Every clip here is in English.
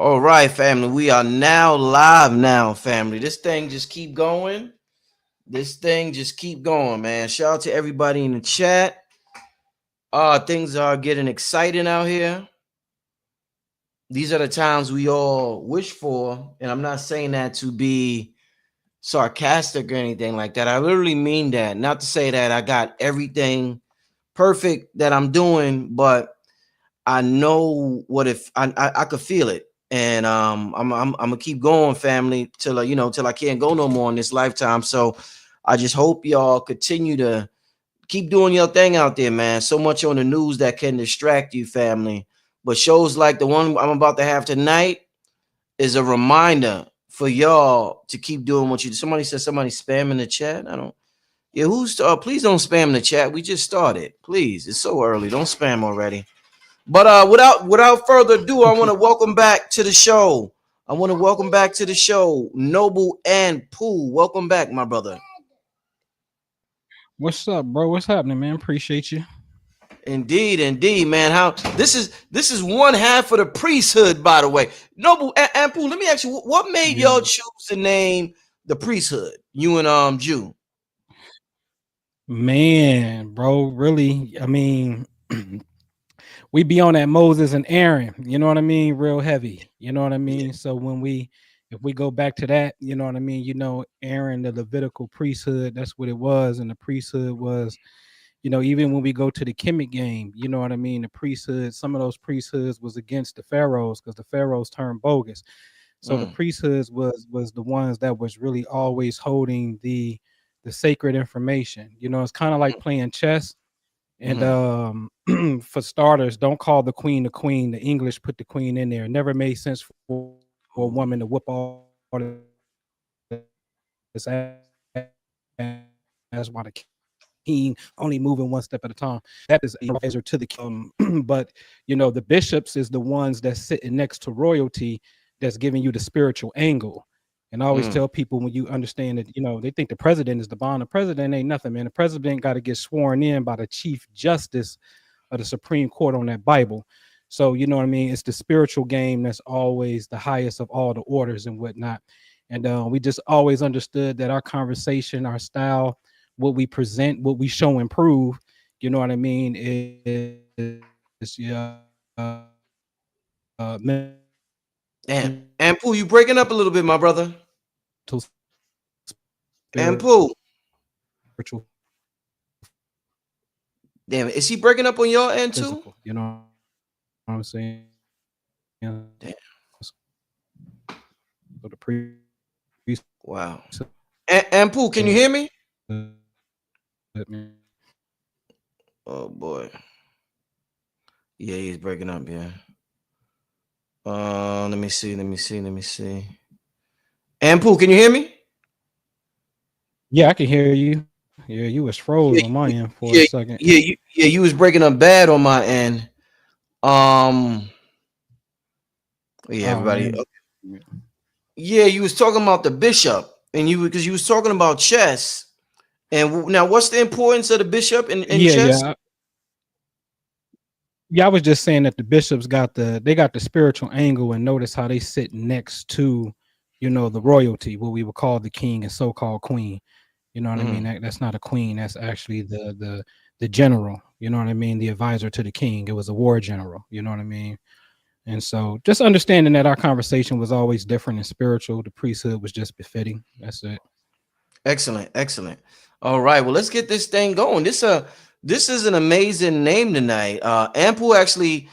All right, family. We are now live now, family. This thing just keep going. This thing just keep going, man. Shout out to everybody in the chat. Things are getting exciting out here. These are the times we all wish for, and I'm not saying that to be sarcastic or anything like that. I literally mean that. Not to say that I got everything perfect that I'm doing, but I know what if I could feel it. And I'm gonna keep going, family, till till I can't go no more in this lifetime. So I just hope y'all continue to keep doing your thing out there, man. So much on the news that can distract you, family. But shows like the one I'm about to have tonight is a reminder for y'all to keep doing what you do. Somebody said somebody spam in the chat. I don't. Yeah, who's please don't spam the chat. We just started. Please, it's so early. Don't spam already. But without further ado, I want to welcome back to the show. I want to welcome back to the show, Noble Anpu. Welcome back, my brother. What's up, bro? What's happening, man? Appreciate you. Indeed, man. How this is one half of the priesthood, by the way. Noble Anpu, let me ask you, what made y'all choose the name the priesthood? You and Jew. Man, bro, really, I mean, we be on that Moses and Aaron, you know what I mean? Real heavy, you know what I mean? Yeah. So if we go back to that, you know what I mean? Aaron, the Levitical priesthood, that's what it was. And the priesthood was, even when we go to the Kemet game, you know what I mean? The priesthood, some of those priesthoods was against the pharaohs because the pharaohs turned bogus. So the priesthoods was the ones that was really always holding the sacred information. It's kind of like playing chess. And for starters, don't call the queen the queen. The English put the queen in there. It never made sense for a woman to whoop all this ass while the king only moving one step at a time. That is a advisor to the king. But the bishops is the ones that's sitting next to royalty, that's giving you the spiritual angle. And I always tell people, when you understand that, they think the president is the bond. The president ain't nothing, man. The president got to get sworn in by the chief justice of the Supreme Court on that Bible. So, you know what I mean? It's the spiritual game that's always the highest of all the orders and whatnot. And we just always understood that our conversation, our style, what we present, what we show and prove, you know what I mean, is And Pooh, you breaking up a little bit, my brother. And Pooh. Damn it. Is he breaking up on your end too? You know what I'm saying? Damn. So the priest. Wow. And Pooh, can you hear me? Oh boy. Yeah, he's breaking up, yeah. Let me see. Anpu, can you hear me? Yeah, I can hear you. Yeah, you was froze on my end for a second. You was breaking up bad on my end. Everybody. Okay. Yeah, you was talking about the bishop, and because you was talking about chess. And now, what's the importance of the bishop in chess? Yeah, I was just saying that the bishops got the spiritual angle, and notice how they sit next to, the royalty, what we would call the king and so-called queen. You know what I mean? That's not a queen. That's actually the general. You know what I mean? The advisor to the king. It was a war general. You know what I mean? And so just understanding that our conversation was always different and spiritual. The priesthood was just befitting. That's it. Excellent. All right. Well, let's get this thing going. This is an amazing name tonight. Ampu actually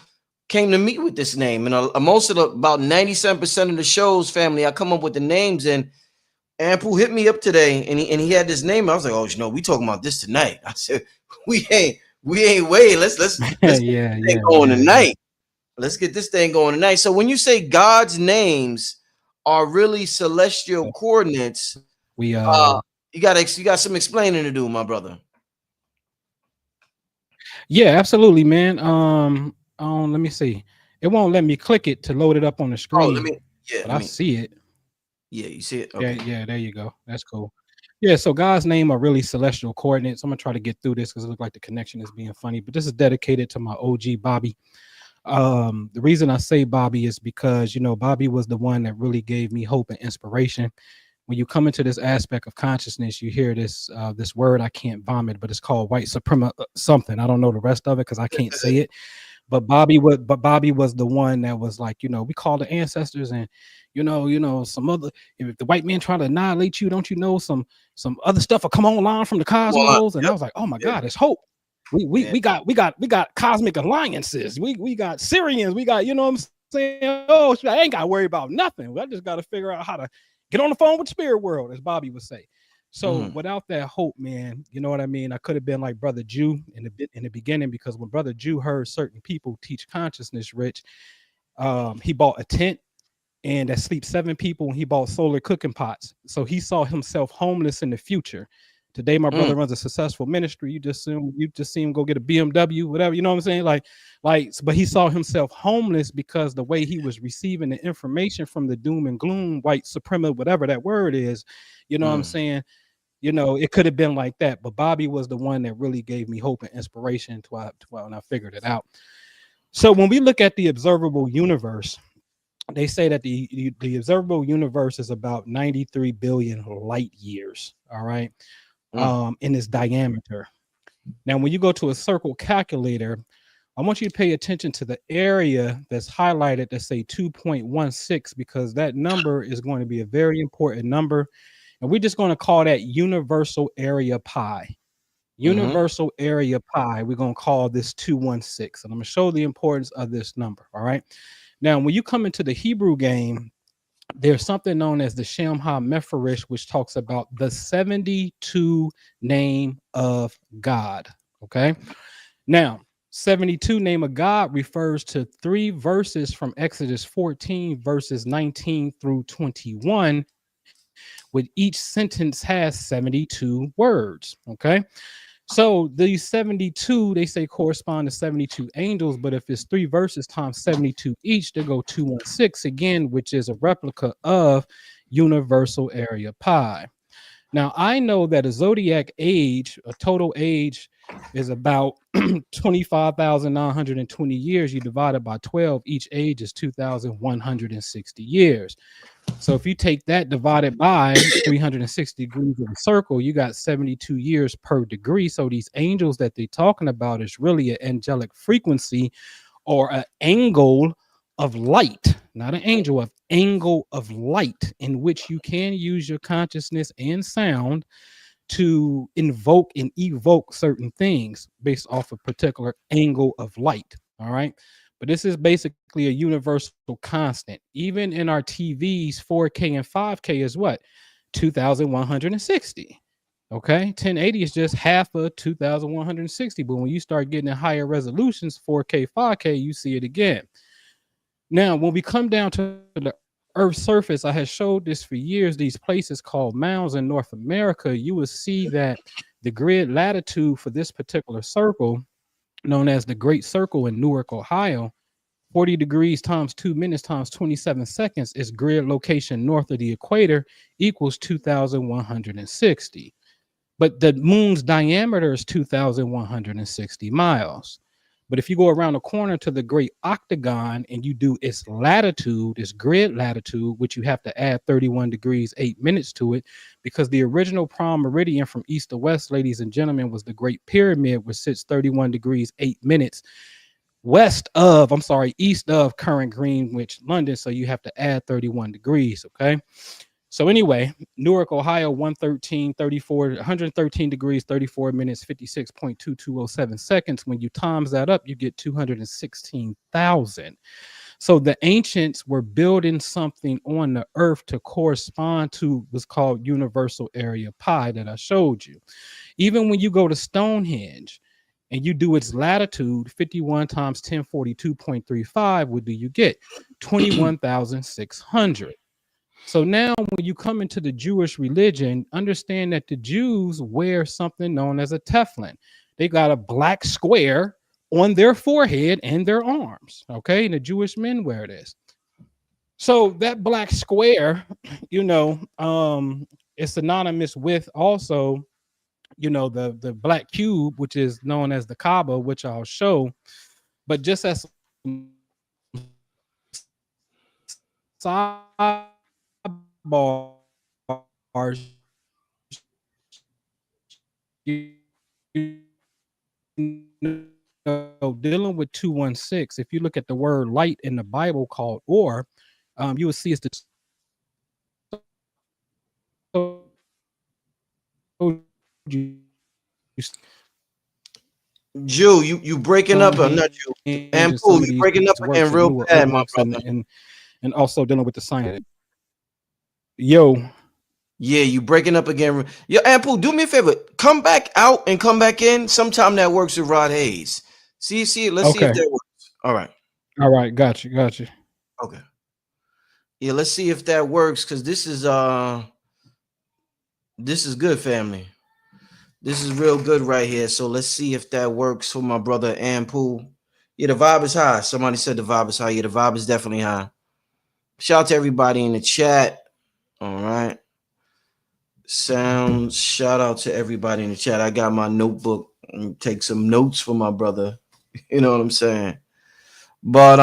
came to meet with this name, and most of about 97% of the show's family, I come up with the names, and Ampu hit me up today, and he had this name. I was like, oh, we talking about this tonight. I said, we ain't waiting. Let's get this thing going tonight. Let's get this thing going tonight. So when you say God's names are really celestial coordinates, you got some explaining to do, my brother. Yeah, absolutely, man. Let me see. It won't let me click it to load it up on the screen. I see it. Yeah, you see it. Okay. Yeah, there you go. That's cool. Yeah, so God's name are really celestial coordinates. I'm gonna try to get through this because it looks like the connection is being funny, but this is dedicated to my OG Bobby. The reason I say Bobby is because, Bobby was the one that really gave me hope and inspiration. When you come into this aspect of consciousness, you hear this word I can't vomit, but it's called white suprema something. I don't know the rest of it because I can't say it. But Bobby was the one that was like, we call the ancestors, and some other, if the white man try to annihilate you, don't you know some other stuff will come online from the Well, cosmos. And I yep, was like, oh my yep, God, it's hope. We we man. we got we got we got cosmic alliances. We got Syrians. We got, what I'm saying? Oh, I ain't got to worry about nothing. I just got to figure out how to get on the phone with spirit world, as Bobby would say. So Mm, without that hope, man, you know what I mean? I could have been like Brother Jew in the beginning, because when Brother Jew heard certain people teach consciousness, Rich, he bought a tent and that sleeps 7 people, and he bought solar cooking pots. So he saw himself homeless in the future. Today, my mm, brother runs a successful ministry. You just see him go get a BMW, whatever. You know what I'm saying? But he saw himself homeless because the way he was receiving the information from the doom and gloom, white suprema, whatever that word is. You know what I'm mm, saying? It could have been like that. But Bobby was the one that really gave me hope and inspiration when I figured it out. So when we look at the observable universe, they say that the observable universe is about 93 billion light years. All right, mm. in its diameter. Now, when you go to a circle calculator, I want you to pay attention to the area that's highlighted that say 2.16, because that number is going to be a very important number. And we're just going to call that universal area pi. Mm-hmm. Universal area pi, we're going to call this 216. And I'm going to show the importance of this number. All right. Now, when you come into the Hebrew game, there's something known as the Shamha Mepharish, which talks about the 72 name of God. Okay. Now, 72 name of God refers to 3 verses from Exodus 14, verses 19 through 21, with each sentence has 72 words. Okay. So these 72, they say, correspond to 72 angels, but if it's 3 verses times 72 each, they go 216 again, which is a replica of universal area pi. Now, I know that a zodiac age, a total age, is about 25,920 years. You divide it by 12, each age is 2,160 years. So if you take that divided by 360 degrees of a circle, you got 72 years per degree. So these angels that they're talking about is really an angelic frequency, or an angle of light, not an angel, of angle of light, in which you can use your consciousness and sound to invoke and evoke certain things based off a particular angle of light. All right. But this is basically a universal constant. Even in our TVs, 4K and 5K is what? 2,160. Okay. 1080 is just half of 2,160. But when you start getting in higher resolutions, 4K, 5K, you see it again. Now, when we come down to the Earth's surface, I had showed this for years, these places called mounds in North America, you will see that the grid latitude for this particular circle, known as the Great Circle in Newark, Ohio, 40 degrees times 2 minutes times 27 seconds is grid location north of the equator, equals 2,160. But the moon's diameter is 2,160 miles. But if you go around the corner to the great octagon and you do its latitude, its grid latitude, which you have to add 31 degrees 8 minutes to it, because the original prime meridian from east to west, ladies and gentlemen, was the Great Pyramid, which sits 31 degrees 8 minutes east of current Greenwich, London. So you have to add 31 degrees. Okay. So anyway, Newark, Ohio, 113 degrees, 34 minutes, 56.2207 seconds. When you times that up, you get 216,000. So the ancients were building something on the earth to correspond to what's called universal area pi that I showed you. Even when you go to Stonehenge and you do its latitude, 51 times 1042.35, what do you get? 21,600. So now when you come into the Jewish religion, understand that the Jews wear something known as a tefillin. They got a black square on their forehead and their arms. Okay. And the Jewish men wear this. So that black square, it's synonymous with also, the black cube, which is known as the Kaaba, which I'll show. But just as some dealing with 216, if you look at the word light in the Bible called or, you will see it's the Jew, you breaking up, or not Jew? Stonehenge and Ampu, some you of these breaking up works again of real newer bad, my earthworks brother. and also dealing with the science. Yo, Yeah, you breaking up again. Yo, Ampu, do me a favor. Come back out and come back in. Sometime that works with Rod Hayes. See. Let's see if okay. that works. All right. All right, got you. Okay. Yeah, let's see if that works, because this is good, family. This is real good right here. So let's see if that works for my brother Ampu. Yeah, the vibe is high. Somebody said the vibe is high. Yeah, the vibe is definitely high. Shout out to everybody in the chat. All right. Sounds. Shout out to everybody in the chat. I got my notebook and take some notes for my brother. You know what I'm saying? But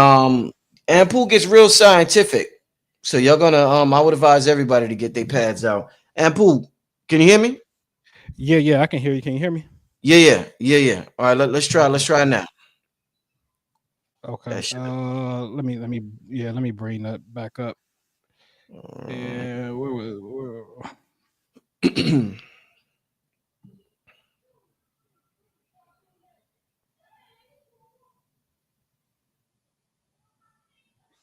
Ampu gets real scientific. So y'all gonna I would advise everybody to get their pads out. Ampu, can you hear me? Yeah, I can hear you. Can you hear me? Yeah. All right, let's try. Let's Okay. try now. Okay. That should. Let me bring that back up. Uh, Yeah,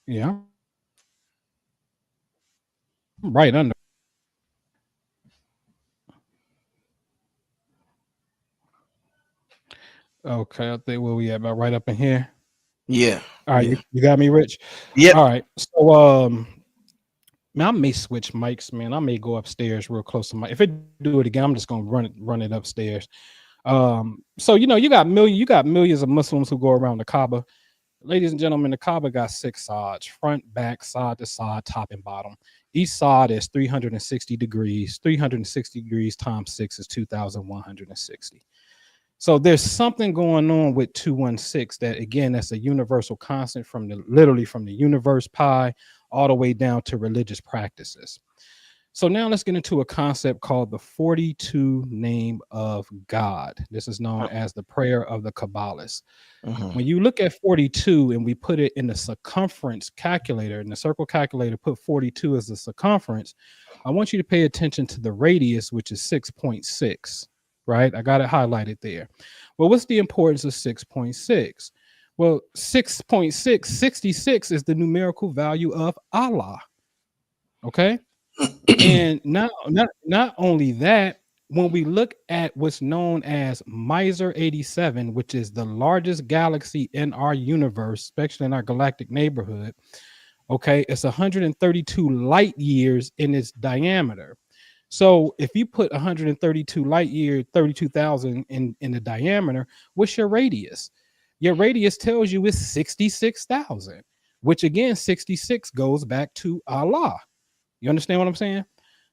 yeah, I'm right under. Okay, I think where we at about right up in here. yeah, All right, yeah. you got me, Rich. Yep. All right, so man, I may switch mics, man. I may go upstairs real close to my. If it do it again, I'm just gonna run it upstairs. So you got millions of Muslims who go around the Kaaba. Ladies and gentlemen, the Kaaba got 6 sides: front, back, side to side, top and bottom. Each side is 360 degrees. 360 degrees times 6 is 2,160. So there's something going on with 216 that, again, that's a universal constant from literally from the universe pi all the way down to religious practices. So now let's get into a concept called the 42 name of God. This is known as the prayer of the Kabbalists. Uh-huh. When you look at 42 and we put it in the circumference calculator, and the circle calculator put 42 as the circumference, I want you to pay attention to the radius, which is 6.6, right? I got it highlighted there. Well, what's the importance of 6.6? Well, 6.6, 66 is the numerical value of Allah. Okay. And not only that, when we look at what's known as Miser 87, which is the largest galaxy in our universe, especially in our galactic neighborhood, okay, it's 132 light years in its diameter. So if you put 132 light year, 32,000 in the diameter, what's your radius? Your radius tells you it's 66,000, which again, 66 goes back to Allah. You understand what I'm saying?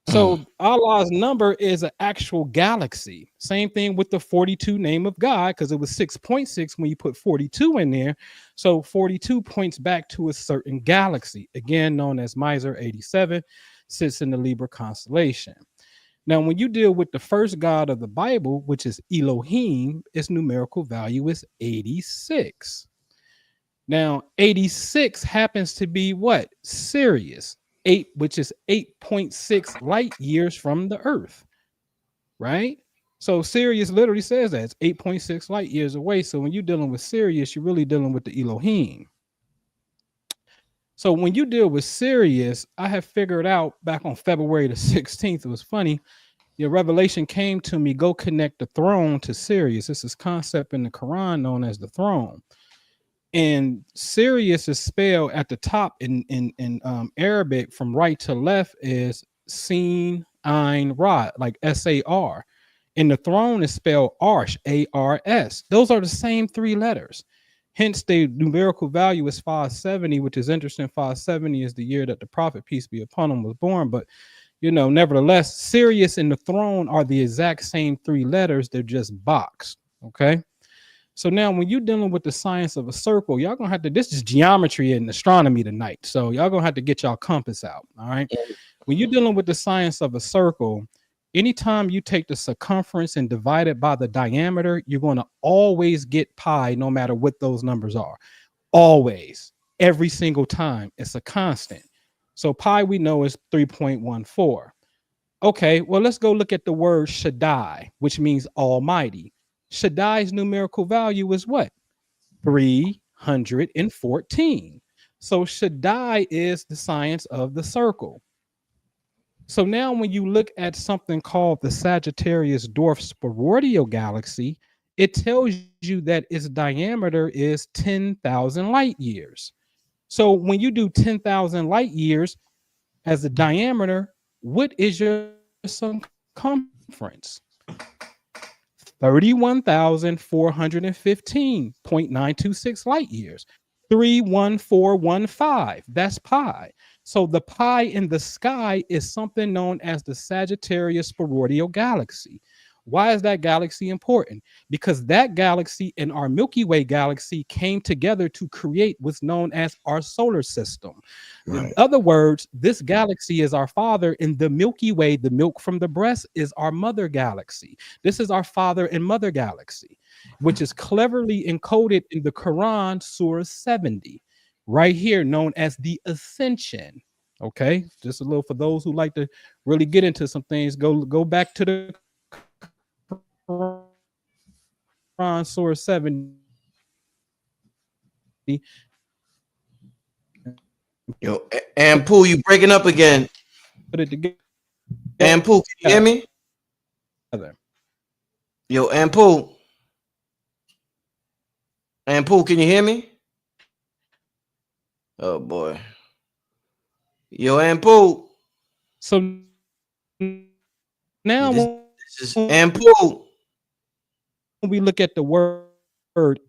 So Allah's number is an actual galaxy. Same thing with the 42 name of God, because it was 6.6 when you put 42 in there. So 42 points back to a certain galaxy, again known as Miser 87, sits in the Libra constellation. Now, when you deal with the first God of the Bible, which is Elohim, its numerical value is 86. Now, 86 happens to be what? Sirius, 8, which is 8.6 light years from the Earth, right? So Sirius literally says that it's 8.6 light years away. So when you're dealing with Sirius, you're really dealing with the Elohim. So when you deal with Sirius, I have figured out back on February the 16th, it was funny. Your revelation came to me, go connect the throne to Sirius. This is concept in the Quran known as the throne. And Sirius is spelled at the top in Arabic from right to left is Sin Ain Ra, like SAR. And the throne is spelled Arsh, ARS. Those are the same 3 letters. Hence, the numerical value is 570, which is interesting. 570 is the year that the prophet, peace be upon him, was born. But, nevertheless, Sirius and the throne are the exact same 3 letters. They're just boxed. Okay. So now when you're dealing with the science of a circle, y'all gonna have to, this is geometry and astronomy tonight. So y'all gonna have to get y'all compass out. All right. When you're dealing with the science of a circle, anytime you take the circumference and divide it by the diameter, you're going to always get pi no matter what those numbers are. Always, every single time. It's a constant. So pi we know is 3.14. Okay, well, let's go look at the word Shaddai, which means almighty. Shaddai's numerical value is what? 314. So Shaddai is the science of the circle. So now when you look at something called the Sagittarius dwarf sporoidal galaxy, it tells you that its diameter is 10,000 light years. So when you do 10,000 light years as a diameter, what is your circumference? 31,415.926 light years. 31415. That's pi. So the pi in the sky is something known as the Sagittarius sporoidal galaxy. Why is that galaxy important? Because that galaxy and our Milky Way galaxy came together to create what's known as our solar system. Right. In other words, this galaxy is our father, and the Milky Way, the milk from the breast, is our mother galaxy. This is our father and mother galaxy, which is cleverly encoded in the Quran, Surah 70, right here, known as the Ascension. Okay, just a little for those who like to really get into some things. Go back to the Quran, Surah 70. Yo, Anpu, you breaking up again. Put it together. Anpu, can you hear me? Yo, Anpu. Anpu, can you hear me? Oh boy. Yo, Anpu. So now this is Anpu. When we look at the word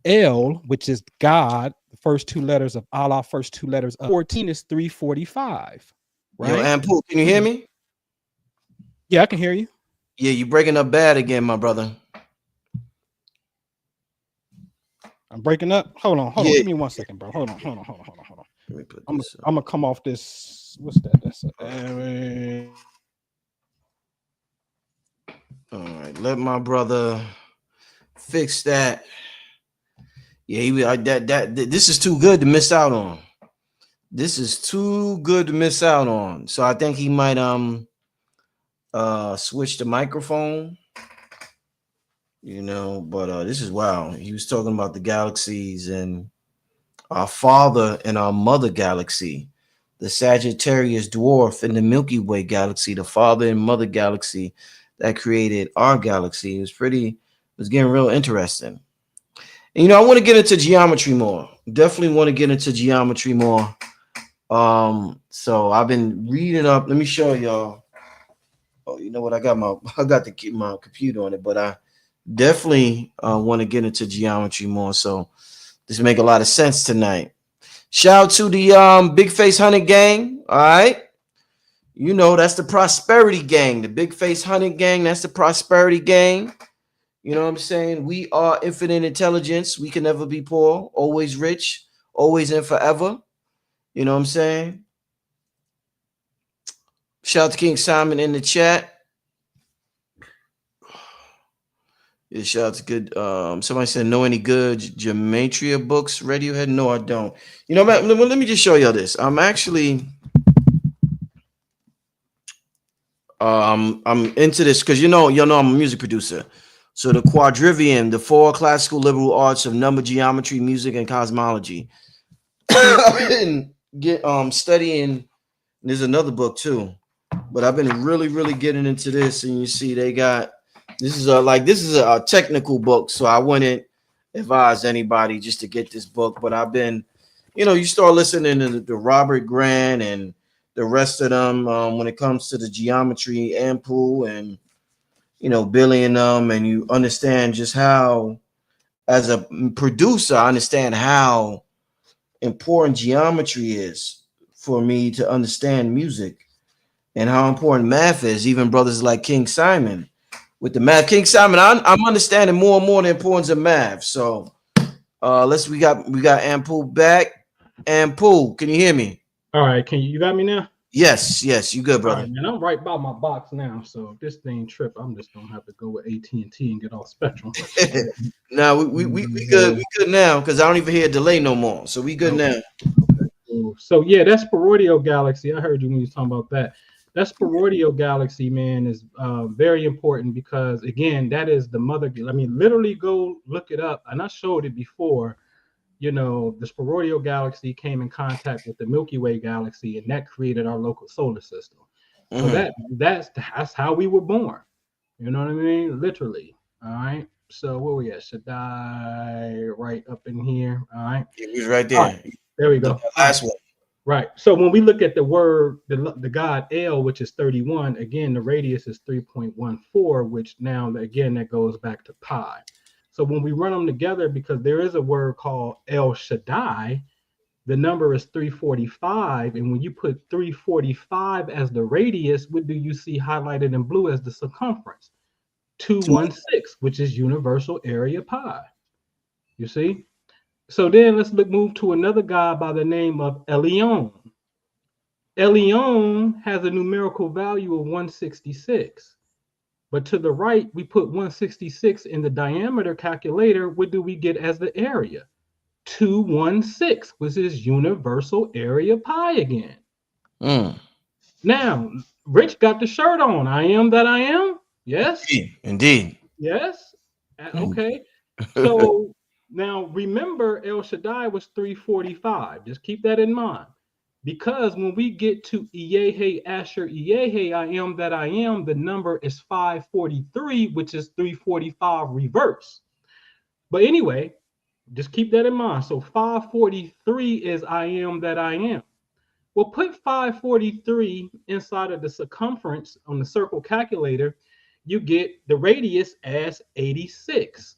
El, which is God, the first two letters of Allah, first two letters of 14 is 345. Right? Yo, Anpu, can you hear me? Yeah, I can hear you. Yeah, you breaking up bad again, my brother. I'm breaking up. Hold on. Give me 1 second, bro. Hold on. Let me put I'm gonna come off this. What's that? That's all right. Let my brother fix that. Yeah, this is too good to miss out on. This is too good to miss out on. So I think he might switch the microphone. You know, but this is wow. He was talking about the galaxies and our father and our mother galaxy, the Sagittarius dwarf and the Milky Way galaxy, the father and mother galaxy that created our galaxy. It was getting real interesting. And, you know, I want to get into geometry more. Definitely want to get into geometry more. So I've been reading up. Let me show y'all. Oh, you know what? I got to keep my computer on it, but I definitely want to get into geometry more. So this make a lot of sense tonight. Shout out to the Big Face Hunted gang. All right. You know, that's the prosperity gang. The Big Face Hunted gang. That's the prosperity gang. You know what I'm saying? We are infinite intelligence. We can never be poor. Always rich. Always and forever. You know what I'm saying? Shout out to King Simon in the chat. Yeah, shout out to good. Somebody said, know any good gematria books? Radiohead? No, I don't. You know, let me just show y'all this. I'm actually I'm into this because y'all know I'm a music producer. So the quadrivium, the four classical liberal arts of number, geometry, music, and cosmology. I've been studying. There's another book too, but I've been really getting into this, and you see they got. This is a technical book, so I wouldn't advise anybody just to get this book. But I've been, you start listening to the Robert Grant and the rest of them when it comes to the geometry, Anpu and Billy and them, and you understand just how, as a producer, I understand how important geometry is for me to understand music, and how important math is. Even brothers like King Simon. With the math, King Simon, I'm understanding more and more the importance of math. So We got Anpu back. Anpu, can you hear me? All right, you got me now? Yes, yes, you good, All brother. right, man. I'm right by my box now, so if this thing trip, I'm just gonna have to go with AT&T and get off Spectrum. Now we good. We good now because I don't even hear a delay no more. So we good Okay. now. Okay, cool. So yeah, that's Sporodio Galaxy. I heard you when you was talking about that. That Sporodio Galaxy, man, is very important because again, that is the mother. I mean, literally go look it up, and I showed it before. You know, the Sporodio Galaxy came in contact with the Milky Way galaxy, and that created our local solar system. So Hmm. that's how we were born. You know what I mean? Literally. All right. So where we at? Shaddai, right up in here. All right. It was right All right. there. There we The go. All right. last one. Right. So when we look at the word, the God L, which is 31, again, the radius is 3.14, which now, again, that goes back to pi. So when we run them together, because there is a word called El Shaddai, the number is 345. And when you put 345 as the radius, what do you see highlighted in blue as the circumference? 216, which is universal area pi. You see? So then let's move to another god by the name of Elion. Elion has a numerical value of 166. But to the right, we put 166 in the diameter calculator. What do we get as the area? 216, which is universal area pi again. Mm. Now, Rich got the shirt on. I am that I am. Yes. Indeed. Yes. Indeed. Okay. So now remember, El Shaddai was 345. Just keep that in mind. Because when we get to Iyehe Asher Iyehe, I am that I am, the number is 543, which is 345 reverse. But anyway, just keep that in mind. So 543 is I am that I am. Well, put 543 inside of the circumference on the circle calculator, you get the radius as 86.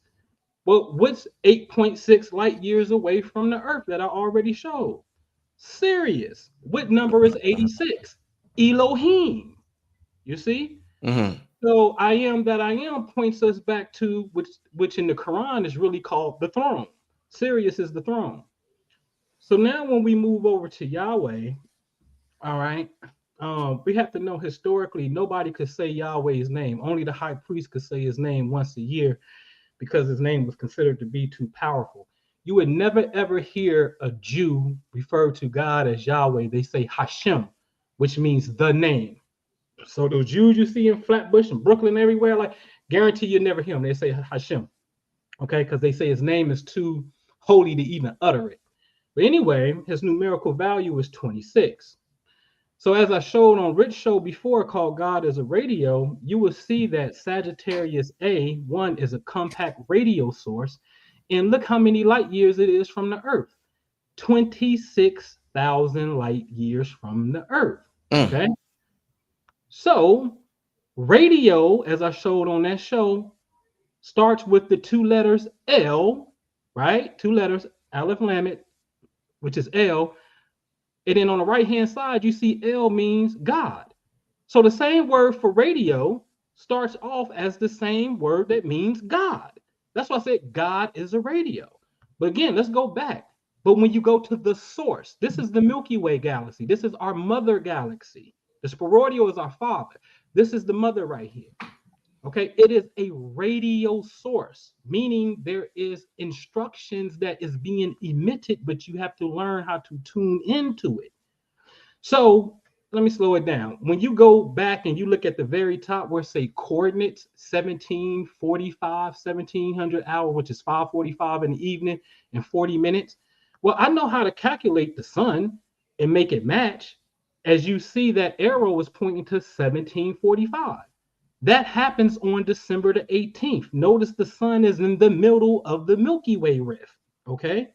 Well, what's 8.6 light years away from the Earth that I already showed? Sirius. What number is 86? Elohim. You see? Hmm. So I am that I am points us back to which in the Quran is really called the throne. Sirius is the throne. So now when we move over to Yahweh, all right, we have to know historically nobody could say Yahweh's name. Only the high priest could say his name once a year because his name was considered to be too powerful. You would never ever hear a Jew refer to God as Yahweh. They say Hashem, which means the name. So those Jews you see in Flatbush and Brooklyn everywhere, like guarantee you never hear them. They say Hashem, okay, because they say his name is too holy to even utter it. But anyway, his numerical value is 26. So as I showed on Rich Show before called God is a Radio, you will see that Sagittarius A, one is a compact radio source. And look how many light years it is from the Earth. 26,000 light years from the Earth. Mm. Okay. So radio, as I showed on that show, starts with the two letters L, right? Two letters, Aleph Lamed, which is L. And then on the right hand side, you see L means God. So the same word for radio starts off as the same word that means God. That's why I said God is a radio. But again, let's go back. But when you go to the source, this is the Milky Way galaxy. This is our mother galaxy. The Sporodio is our father. This is the mother right here. Okay, it is a radio source, meaning there is instructions that is being emitted, but you have to learn how to tune into it. So let me slow it down. When you go back and you look at the very top where say coordinates 1745, 1700 hour, which is 5:45 in the evening and 40 minutes. Well, I know how to calculate the sun and make it match. As you see, that arrow is pointing to 1745. That happens on December the 18th. Notice the sun is in the middle of the Milky Way rift. Okay.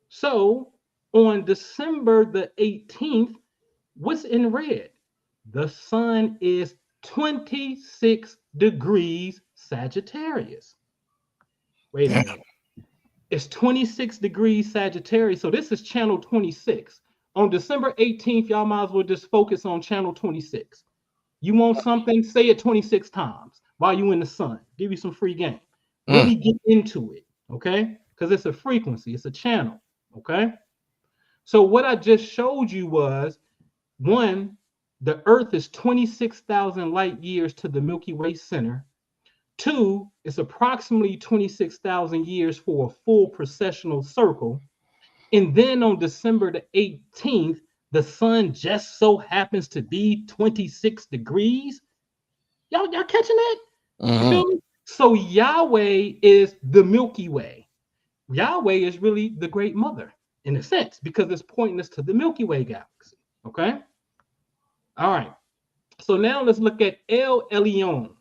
So on December the 18th, what's in red? The sun is 26 degrees Sagittarius. Wait a Damn. minute. It's 26 degrees Sagittarius. So this is channel 26. On December 18th, y'all might as well just focus on channel 26. You want something, say it 26 times while you in the sun. Give you some free game. Mm. Really get into it, okay? because it's a frequency, it's a channel. Okay. So what I just showed you was one, the Earth is 26,000 light years to the Milky Way center. Two, it's approximately 26,000 years for a full precessional circle. And then on December the 18th, the sun just so happens to be 26 degrees. Y'all catching that? You feel me? So Yahweh is the Milky Way. Yahweh is really the great mother in a sense, because it's pointing us to the Milky Way galaxy. Okay. All right. So now let's look at El Elyon.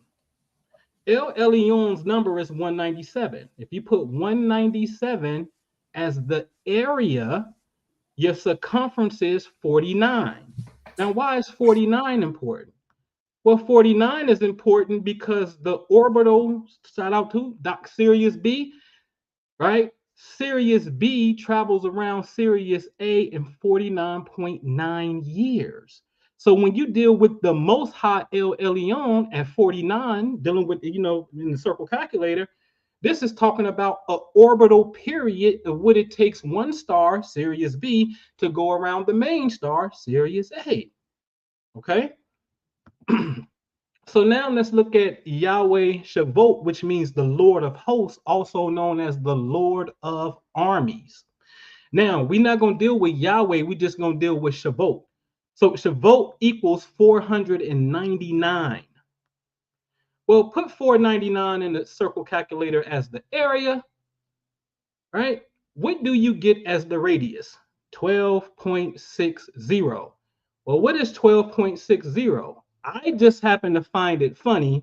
El Elyon's number is 197. If you put 197 as the area, your circumference is 49. Now, why is 49 important? Well, 49 is important because the orbital, shout out to Doc Sirius B, right? Sirius B travels around Sirius A in 49.9 years. So when you deal with the most hot El Elyon at 49, dealing with, in the circle calculator, this is talking about an orbital period of what it takes one star, Sirius B, to go around the main star, Sirius A. Okay? So now let's look at Yahweh Shavot, which means the Lord of hosts, also known as the Lord of armies. Now, we're not going to deal with Yahweh. We're just going to deal with Shavot. So Shavot equals 499. Well, put 499 in the circle calculator as the area, right? What do you get as the radius? 12.60. Well, what is 12.60? I just happen to find it funny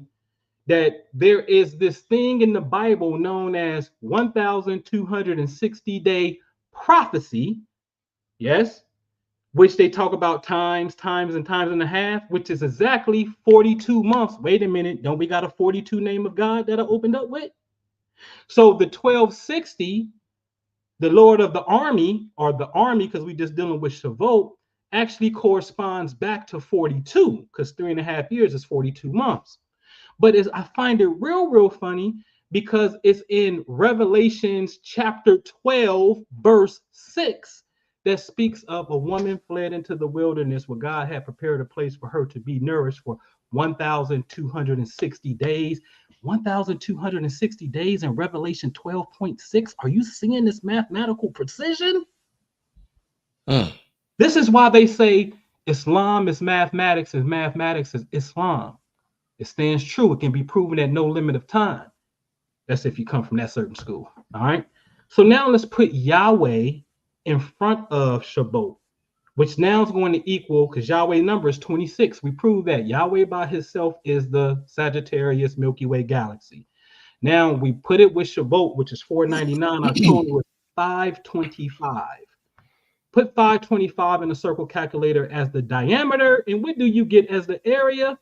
that there is this thing in the Bible known as 1,260-day prophecy, yes, which they talk about times and a half, which is exactly 42 months. Wait a minute, don't we got a 42 name of God that I opened up with? So the 1260, the Lord of the army, or the army, because we just dealing with Shavuot, actually corresponds back to 42, because 3.5 years is 42 months. But I find it real funny because it's in Revelations chapter 12, verse 6, that speaks of a woman fled into the wilderness where God had prepared a place for her to be nourished for 1,260 days. 1,260 days in Revelation 12.6. Are you seeing this mathematical precision? This is why they say Islam is mathematics and mathematics is Islam. It stands true. It can be proven at no limit of time. That's if you come from that certain school. All right. So now let's put Yahweh in front of Shabbat, which now is going to equal, because Yahweh number is 26. We proved that Yahweh by himself is the Sagittarius Milky Way galaxy. Now we put it with Shabbat, which is 499. I told you it's 525. Put 525 in the circle calculator as the diameter. And what do you get as the area?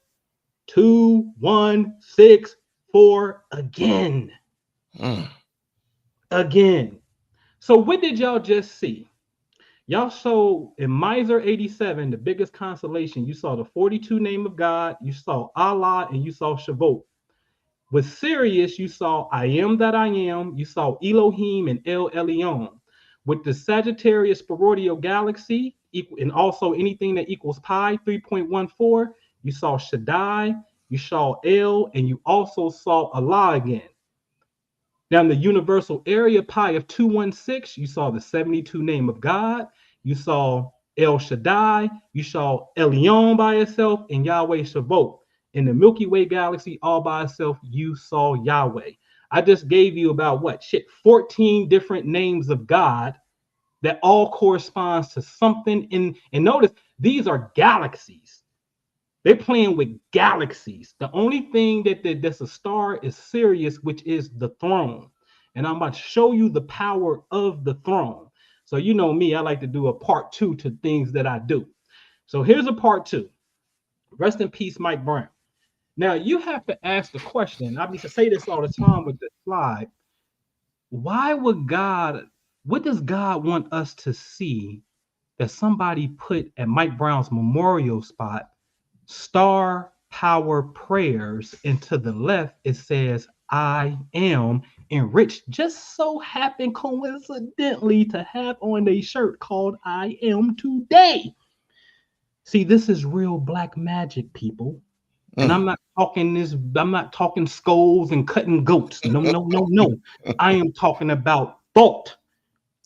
2164 again. Again. So what did y'all just see? Y'all saw in Miser 87, the biggest constellation, you saw the 42 name of God, you saw Allah, and you saw Shavuot. With Sirius, you saw I am that I am, you saw Elohim and El Elyon. With the Sagittarius Sporoidal galaxy, and also anything that equals pi, 3.14, you saw Shaddai, you saw El, and you also saw Allah again. Now, in the universal area pi of 216, you saw the 72 name of God, you saw El Shaddai, you saw Elyon by itself, and Yahweh Shavot. In the Milky Way galaxy, all by itself, you saw Yahweh. I just gave you about 14 different names of God that all corresponds to something in, and notice, these are galaxies. They're playing with galaxies. The only thing that's a star is Sirius, which is the throne. And I'm about to show you the power of the throne. So you know me, I like to do a part 2 to things that I do. So here's a part 2. Rest in peace, Mike Brown. Now you have to ask the question. I used to say this all the time with this slide. Why would God, what does God want us to see that somebody put at Mike Brown's memorial spot, star power prayers, and to the left it says I am, And Rich just so happened coincidentally to have on a shirt called I Am Today. See, this is real black magic, people. And Mm. I'm not talking skulls and cutting goats. No, no, no, no. I am talking about thought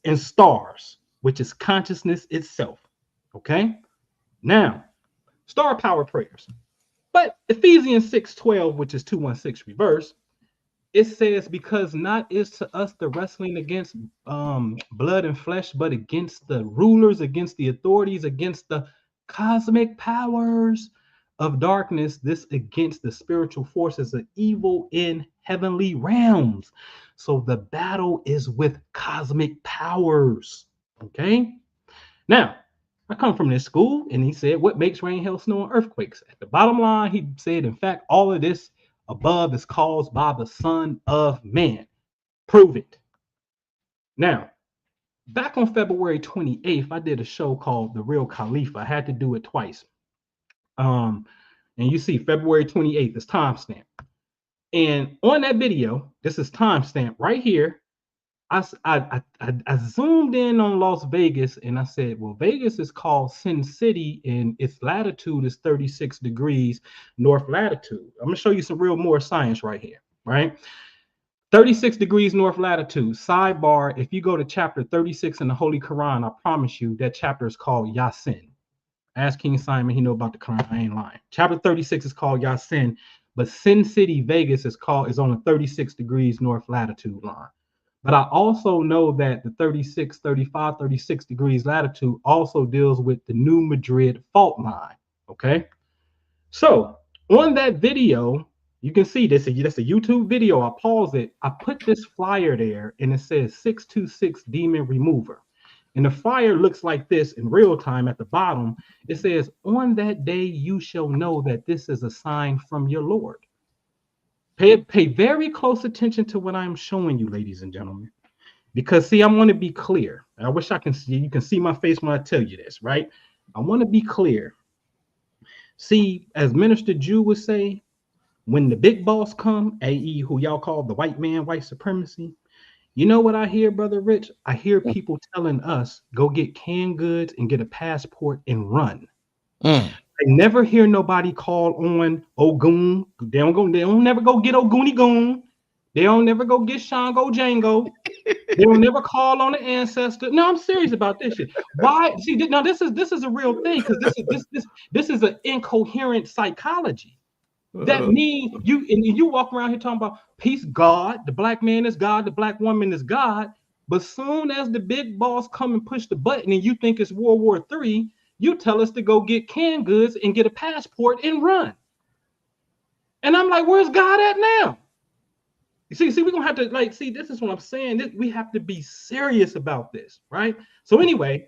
and stars, which is consciousness itself. Okay? Now, star power prayers. But Ephesians 6:12, which is 216 reverse, it says, because not is to us the wrestling against blood and flesh, but against the rulers, against the authorities, against the cosmic powers of darkness, this against the spiritual forces of evil in heavenly realms. So the battle is with cosmic powers. Okay. Now, I come from this school, and he said, what makes rain, hail, snow, and earthquakes? At the bottom line, he said, in fact, all of this above is caused by the Son of Man. Prove it. Now, back on February 28th, I did a show called The Real Caliph. I had to do it twice. And you see February 28th is timestamp. And on that video, this is timestamp right here. I zoomed in on Las Vegas, and I said, well, Vegas is called Sin City, and its latitude is 36 degrees north latitude. I'm going to show you some real more science right here, right? 36 degrees north latitude. Sidebar, if you go to chapter 36 in the Holy Quran, I promise you that chapter is called Yasin. Ask King Simon, he know about the Quran, I ain't lying. Chapter 36 is called Yasin, but Sin City, Vegas is on the 36 degrees north latitude line. But I also know that the 36, 35, 36 degrees latitude also deals with the New Madrid fault line. Okay. So on that video, you can see this. That's a YouTube video. I pause it. I put this flyer there, and it says 626 Demon Remover. And the flyer looks like this in real time at the bottom. It says, on that day, you shall know that this is a sign from your Lord. Pay very close attention to what I'm showing you, ladies and gentlemen, because see, I want to be clear. I wish I can see, you can see my face when I tell you this, right? I want to be clear. See, as Minister Jew would say, when the big boss come, i.e., who y'all call the white man, white supremacy, you know what I hear, Brother Rich? I hear people telling us, go get canned goods and get a passport and run. Mm. I never hear nobody call on Ogun. They don't never go get Oguni Goon. They don't never go get Shango Django. They don't never call on the ancestor. No, I'm serious about this shit. Why? See, now this is a real thing, because this is an incoherent psychology. That means you walk around here talking about peace, God, the black man is God, the black woman is God. But soon as the big boss come and push the button and you think it's World War III, you tell us to go get canned goods and get a passport and run. And I'm like, where's God at now? See, we're gonna have to see, this is what I'm saying. We have to be serious about this, right? So anyway,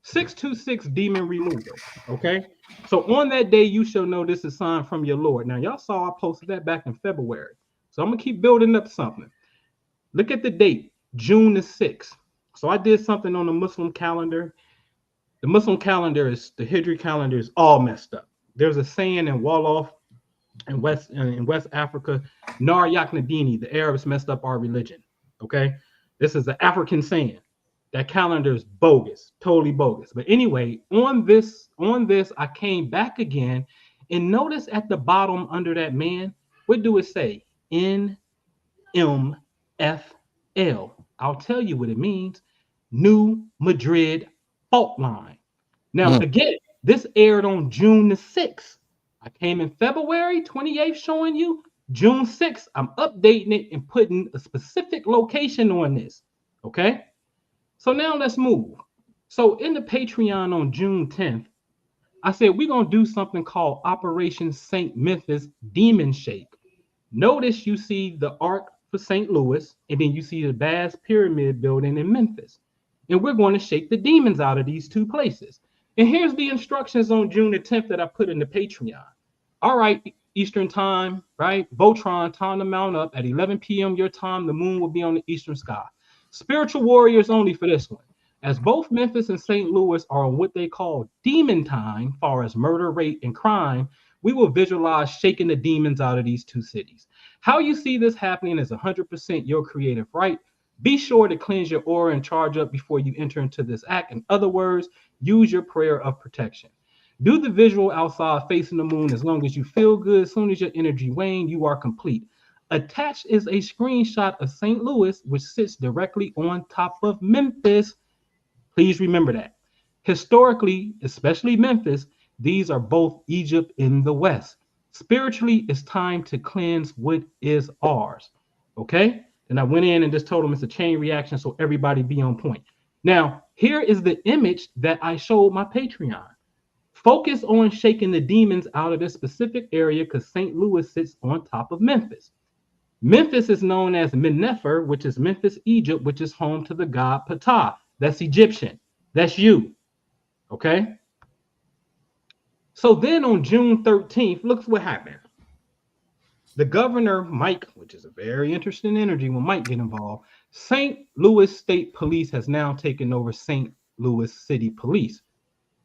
626 Demon Remover. Okay. So on that day, you shall know this is a sign from your Lord. Now, y'all saw I posted that back in February. So I'm gonna keep building up something. Look at the date, June the 6th. So I did something on the Muslim calendar. The Muslim calendar is the Hijri calendar is all messed up. There's a saying in Wolof in West Africa, Nar Yaknadini, the Arabs messed up our religion. Okay, this is an African saying. That calendar is bogus, totally bogus. But anyway, on this, I came back again, and notice at the bottom under that man, what do it say? NMFL. I'll tell you what it means. New Madrid fault line. Now, again, this aired on June the 6th. I came in February 28th showing you June 6th. I'm updating it and putting a specific location on this. Okay. So now let's move. So in the Patreon on June 10th, I said we're going to do something called Operation St. Memphis Demon Shake. Notice you see the Ark for St. Louis, and then you see the Bass Pyramid building in Memphis. And we're going to shake the demons out of these two places. And here's the instructions on June the 10th that I put in the Patreon. All right, Eastern time, right? Voltron, time to mount up. At 11 p.m. your time, the moon will be on the eastern sky. Spiritual warriors only for this one. As both Memphis and St. Louis are on what they call demon time, far as murder rate and crime, we will visualize shaking the demons out of these two cities. How you see this happening is 100% your creative right. Be sure to cleanse your aura and charge up before you enter into this act. In other words, use your prayer of protection. Do the visual outside facing the moon as long as you feel good. As soon as your energy wanes, you are complete. Attached is a screenshot of St. Louis, which sits directly on top of Memphis. Please remember that. Historically, especially Memphis, these are both Egypt in the West. Spiritually, it's time to cleanse what is ours. Okay? And I went in and just told them it's a chain reaction, so everybody be on point. Now, here is the image that I showed my Patreon. Focus on shaking the demons out of this specific area because St. Louis sits on top of Memphis. Memphis is known as Menefer, which is Memphis, Egypt, which is home to the god Ptah. That's Egyptian. That's you. Okay? So then on June 13th, look what happened. The governor, Mike, which is a very interesting energy when Mike get involved, St. Louis State Police has now taken over St. Louis City Police.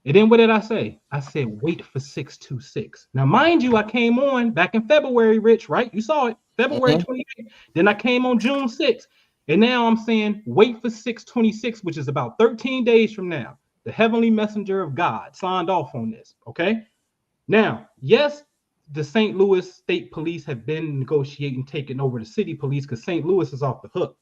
And then what did I say? I said, wait for 626. Now, mind you, I came on back in February, Rich, right? You saw it, February 28th. Then I came on June 6th. And now I'm saying, wait for 626, which is about 13 days from now. The heavenly messenger of God signed off on this, okay? Now, yes, the St. Louis State Police have been negotiating taking over the city police because St. Louis is off the hook.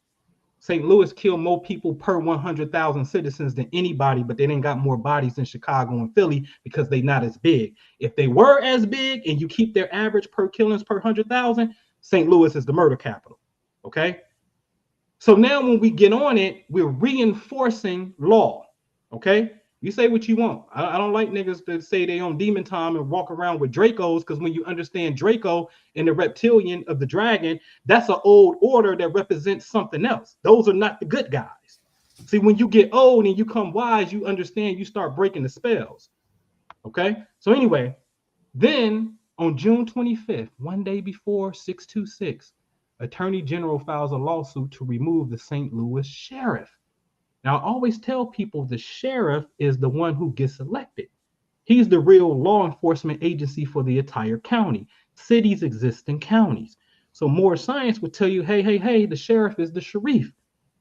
St. Louis killed more people per 100,000 citizens than anybody, but they didn't got more bodies than Chicago and Philly because they're not as big. If they were as big and you keep their average per killings per 100,000, St. Louis is the murder capital, okay? So now when we get on it, we're reinforcing law, okay? You say what you want. I don't like niggas that say they on demon time and walk around with Dracos because when you understand Draco and the reptilian of the dragon, that's an old order that represents something else. Those are not the good guys. See, when you get old and you come wise, you understand, you start breaking the spells. Okay? So anyway, then on June 25th, one day before 626, Attorney General files a lawsuit to remove the St. Louis sheriff. Now, I always tell people the sheriff is the one who gets elected. He's the real law enforcement agency for the entire county. Cities exist in counties. So more science would tell you, hey, the sheriff is the sheriff.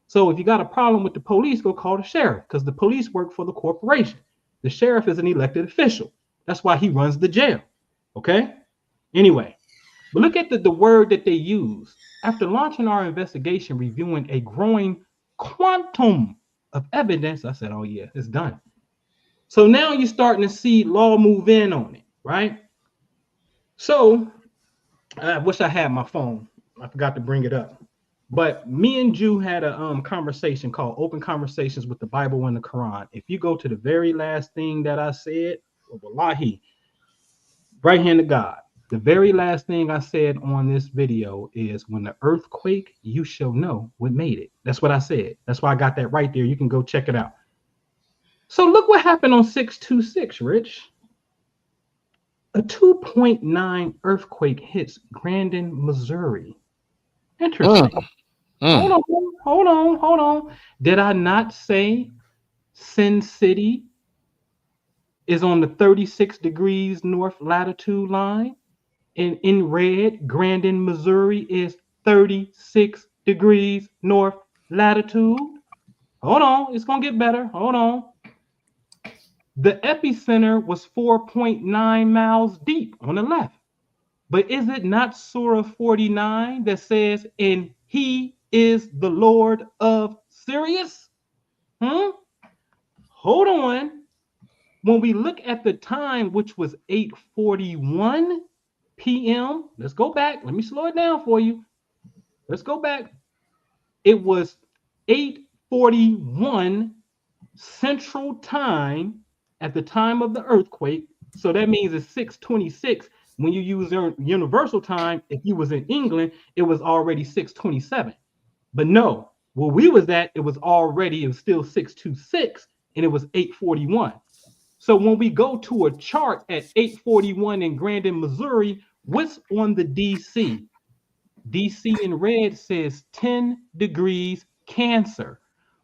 So if you got a problem with the police, go call the sheriff because the police work for the corporation. The sheriff is an elected official. That's why he runs the jail. Okay? Anyway, but look at the word that they use. After launching our investigation, reviewing a growing quantum of evidence, I said, oh yeah, it's done. So now you're starting to see law move in on it, right? So I wish I had my phone. I forgot to bring it up. But me and Jew had a conversation called Open Conversations with the Bible and the Quran. If you go to the very last thing that I said, wallahi, right hand of God, the very last thing I said on this video is when the earth quake, you shall know what made it. That's what I said. That's why I got that right there. You can go check it out. So look what happened on 626, Rich. A 2.9 earthquake hits Grandin, Missouri. Interesting. Hold on. Did I not say Sin City is on the 36 degrees north latitude line? And in red, Grandin, Missouri is 36 degrees north latitude. Hold on, it's going to get better. Hold on. The epicenter was 4.9 miles deep on the left. But is it not Surah 49 that says, and he is the Lord of Sirius? Hold on. When we look at the time, which was 8:41 p.m., let's go back. Let me slow it down for you. Let's go back. It was 8:41 Central Time at the time of the earthquake. So that means it's 6:26. When you use universal time, if you was in England, it was already 6:27. But no, where we was at, it was still 6:26, and it was 8:41. So when we go to a chart at 8:41 in Grandin, Missouri, what's on the DC? DC in red says 10 degrees Cancer.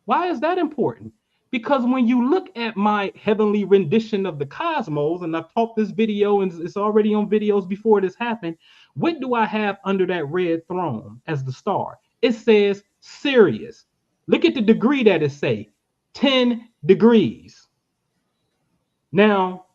Why is that important? Because when you look at my heavenly rendition of the cosmos, and I've taught this video and it's already on videos before this happened, what do I have under that red throne as the star? It says Sirius. Look at the degree that it say, 10 degrees. Now,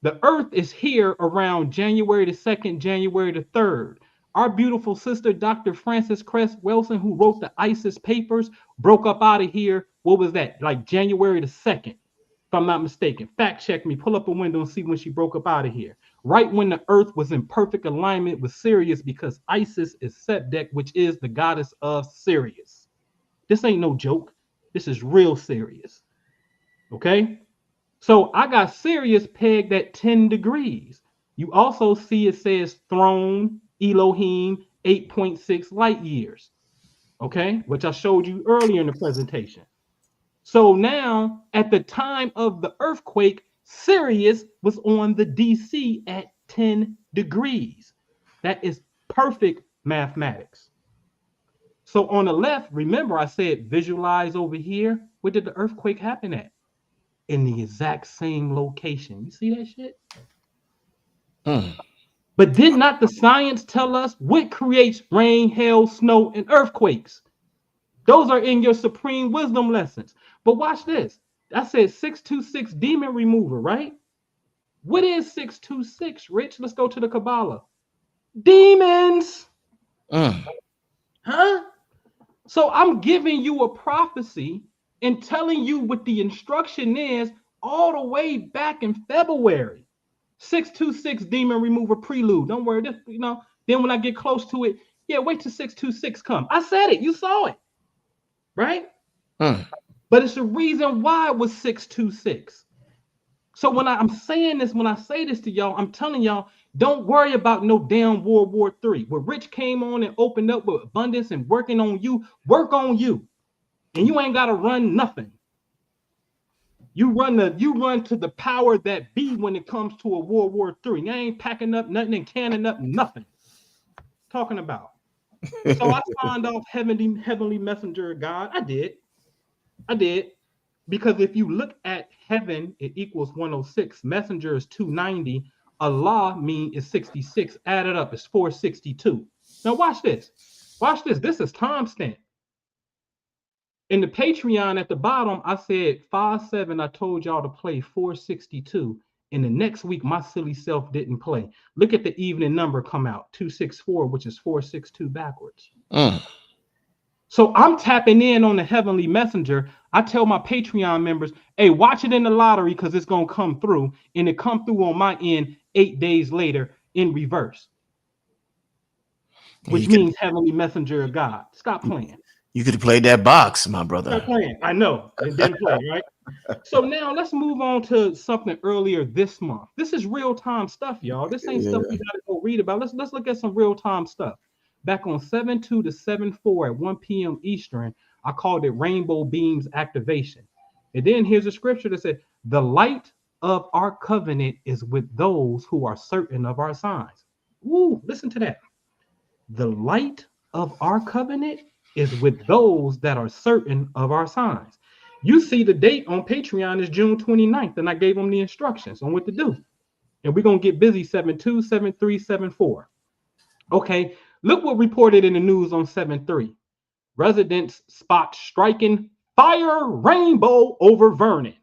the Earth is here around January the 2nd, January the 3rd. Our beautiful sister, Dr. Frances Cress Wilson, who wrote the ISIS papers, broke up out of here. What was that? Like January the 2nd, if I'm not mistaken. Fact check me. Pull up a window and see when she broke up out of here. Right when the Earth was in perfect alignment with Sirius, because Isis is Sebdek, which is the goddess of Sirius. This ain't no joke. This is real serious. Okay? So I got Sirius pegged at 10 degrees. You also see it says throne, Elohim, 8.6 light years. Okay, which I showed you earlier in the presentation. So now, at the time of the earthquake, Sirius was on the DC at 10 degrees. That is perfect mathematics. So on the left, remember I said visualize over here. Where did the earthquake happen at? In the exact same location. You see that shit? But did not the science tell us what creates rain, hail, snow, and earthquakes? Those are in your supreme wisdom lessons. But watch this. I said 626 demon remover, right? What is 626, Rich? Let's go to the Kabbalah. Demons. Huh? So I'm giving you a prophecy and telling you what the instruction is all the way back in February. 626 demon remover prelude. Don't worry, this, then when I get close to it, yeah, wait till 626 come. I said it, you saw it, right? But it's the reason why it was 626. So when I'm saying this, when I say this to y'all, I'm telling y'all, don't worry about no damn World War III. Where Rich came on and opened up with abundance and working on you, work on you. And you ain't got to run nothing. You run to the power that be when it comes to a World War III. You ain't packing up nothing and canning up nothing. Talking about. So I signed off heavenly messenger of God. I did. Because if you look at heaven, it equals 106. Messenger is 290. Allah is 66. Added up is 462. Now watch this. Watch this. This is timestamp. In the Patreon at the bottom, I said 5-7. I told y'all to play 462. And the next week, my silly self didn't play. Look at the evening number come out, 264, which is 462 backwards. So I'm tapping in on the heavenly messenger. I tell my Patreon members, hey, watch it in the lottery because it's going to come through. And it come through on my end 8 days later in reverse. Which means heavenly messenger of God. Stop playing. You could have played that box, my brother. Stop playing. I know. It didn't play, right? So now let's move on to something earlier this month. This is real-time stuff, y'all. This ain't stuff we got to go read about. Let's look at some real-time stuff. Back on 7/2 to 7/4 at 1 p.m. Eastern, I called it Rainbow Beams Activation. And then here's a scripture that said, the light of our covenant is with those who are certain of our signs. Ooh, listen to that. The light of our covenant is with those that are certain of our signs. You see the date on Patreon is June 29th, and I gave them the instructions on what to do. And we're going to get busy 7/2, 7/3, 7/4. Okay, look what reported in the news on 7/3. Residents spot striking fire rainbow over Vernon.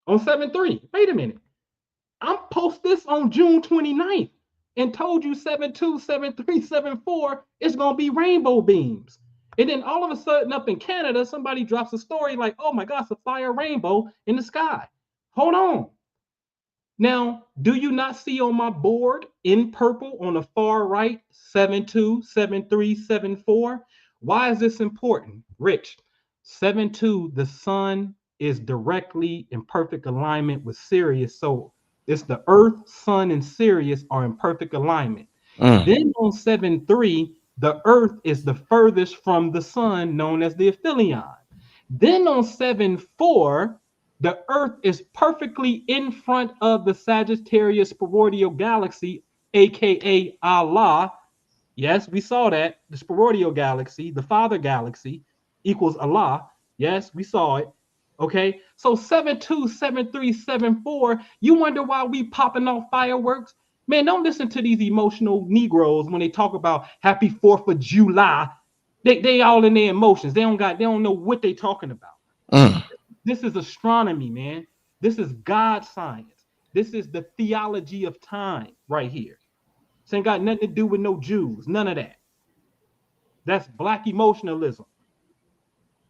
On 7/3, wait a minute. I'm post this on June 29th and told you 7/2, 7/3, 7/4 is going to be rainbow beams. And then all of a sudden up in Canada, somebody drops a story like, oh my gosh, a fire rainbow in the sky. Hold on. Now, do you not see on my board in purple on the far right, 7/2, 7/3, 7/4? Why is this important? Rich, 7/2, the sun is directly in perfect alignment with Sirius. So it's the Earth, Sun, and Sirius are in perfect alignment. Then on 7/3, the Earth is the furthest from the sun, known as the aphelion. Then on 7/4, the Earth is perfectly in front of the Sagittarius Spirodial Galaxy, aka Allah. Yes, we saw that. The Spirodial Galaxy, the Father Galaxy, equals Allah. Yes, we saw it. Okay, so 727374. You wonder why we popping off fireworks? Man, don't listen to these emotional Negroes when they talk about Happy 4th of July. They all in their emotions. They don't know what they talking about. Mm. This is astronomy, man. This is God science. This is the theology of time right here. This ain't got nothing to do with no Jews. None of that. That's black emotionalism.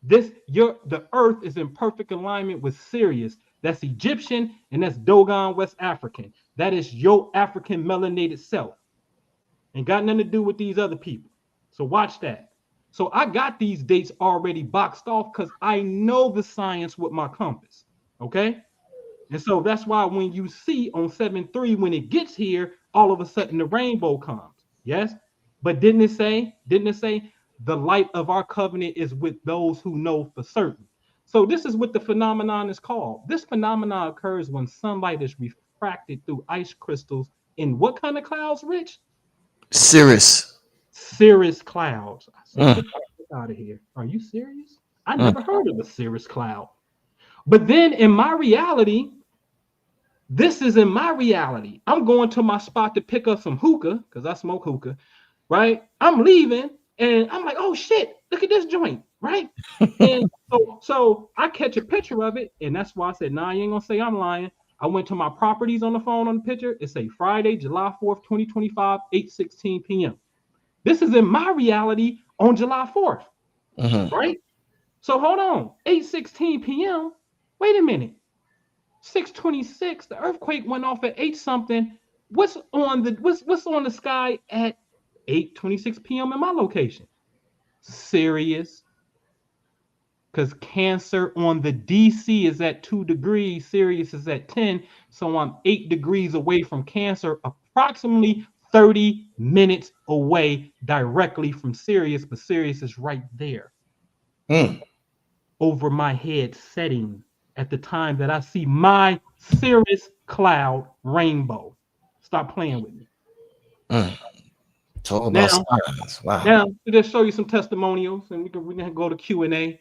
The earth is in perfect alignment with Sirius. That's Egyptian and that's Dogon West African. That is your African melanated self. Ain't got nothing to do with these other people. So watch that. So I got these dates already boxed off because I know the science with my compass. Okay. And so that's why when you see on 7-3, when it gets here, all of a sudden the rainbow comes. Yes. But didn't it say the light of our covenant is with those who know for certain? So this is what the phenomenon is called. This phenomenon occurs when sunlight is refracted through ice crystals in what kind of clouds, Rich? Cirrus. Cirrus clouds. I said, Mm. get out of here. Are you serious? I Mm. never heard of a cirrus cloud. But then in my reality, this is in my reality. I'm going to my spot to pick up some hookah because I smoke hookah, right? I'm leaving and I'm like, oh shit, look at this joint, right? And so I catch a picture of it, and that's why I said, nah, you ain't gonna say I'm lying. I went to my properties on the phone on the picture. It say Friday, July 4th, 2025, 8:16 p.m. This is in my reality on July 4th, Mm-hmm. right? So hold on, 8:16 p.m. Wait a minute. 6:26, the earthquake went off at 8 something. What's on the sky at 8:26 p.m. in my location? Sirius. Because Cancer on the DC is at 2 degrees, Sirius is at 10. So I'm 8 degrees away from Cancer, approximately 30 minutes away directly from Sirius, but Sirius is right there Mm. over my head setting at the time that I see my Cirrus cloud rainbow. Stop playing with me. Mm. Talk about Now, signs. Wow. now to just show you some testimonials, and we can go to Q&A.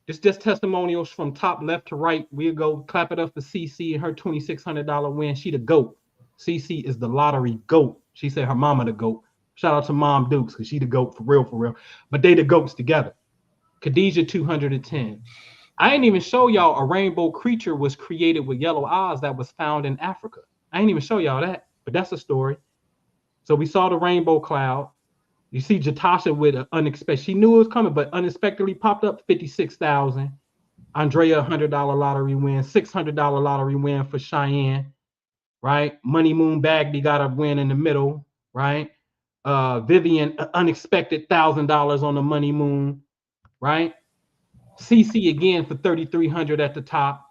It's just testimonials from top left to right. We'll go clap it up for CC and her $2,600 win. She the GOAT. CC is the lottery GOAT. She said her mama the GOAT. Shout out to Mom Dukes because she the GOAT for real, for real. But they the GOATs together. Khadijah 210. I ain't even show y'all a rainbow creature was created with yellow eyes that was found in Africa. I ain't even show y'all that, but that's a story. So we saw the rainbow cloud. You see Jatasha with an unexpected. She knew it was coming, but unexpectedly popped up 56,000. Andrea $100 lottery win, $600 lottery win for Cheyenne, right? Money Moon Bagby got a win in the middle, right? Vivian unexpected $1,000 on the Money Moon, right? CC again for 3,300 at the top.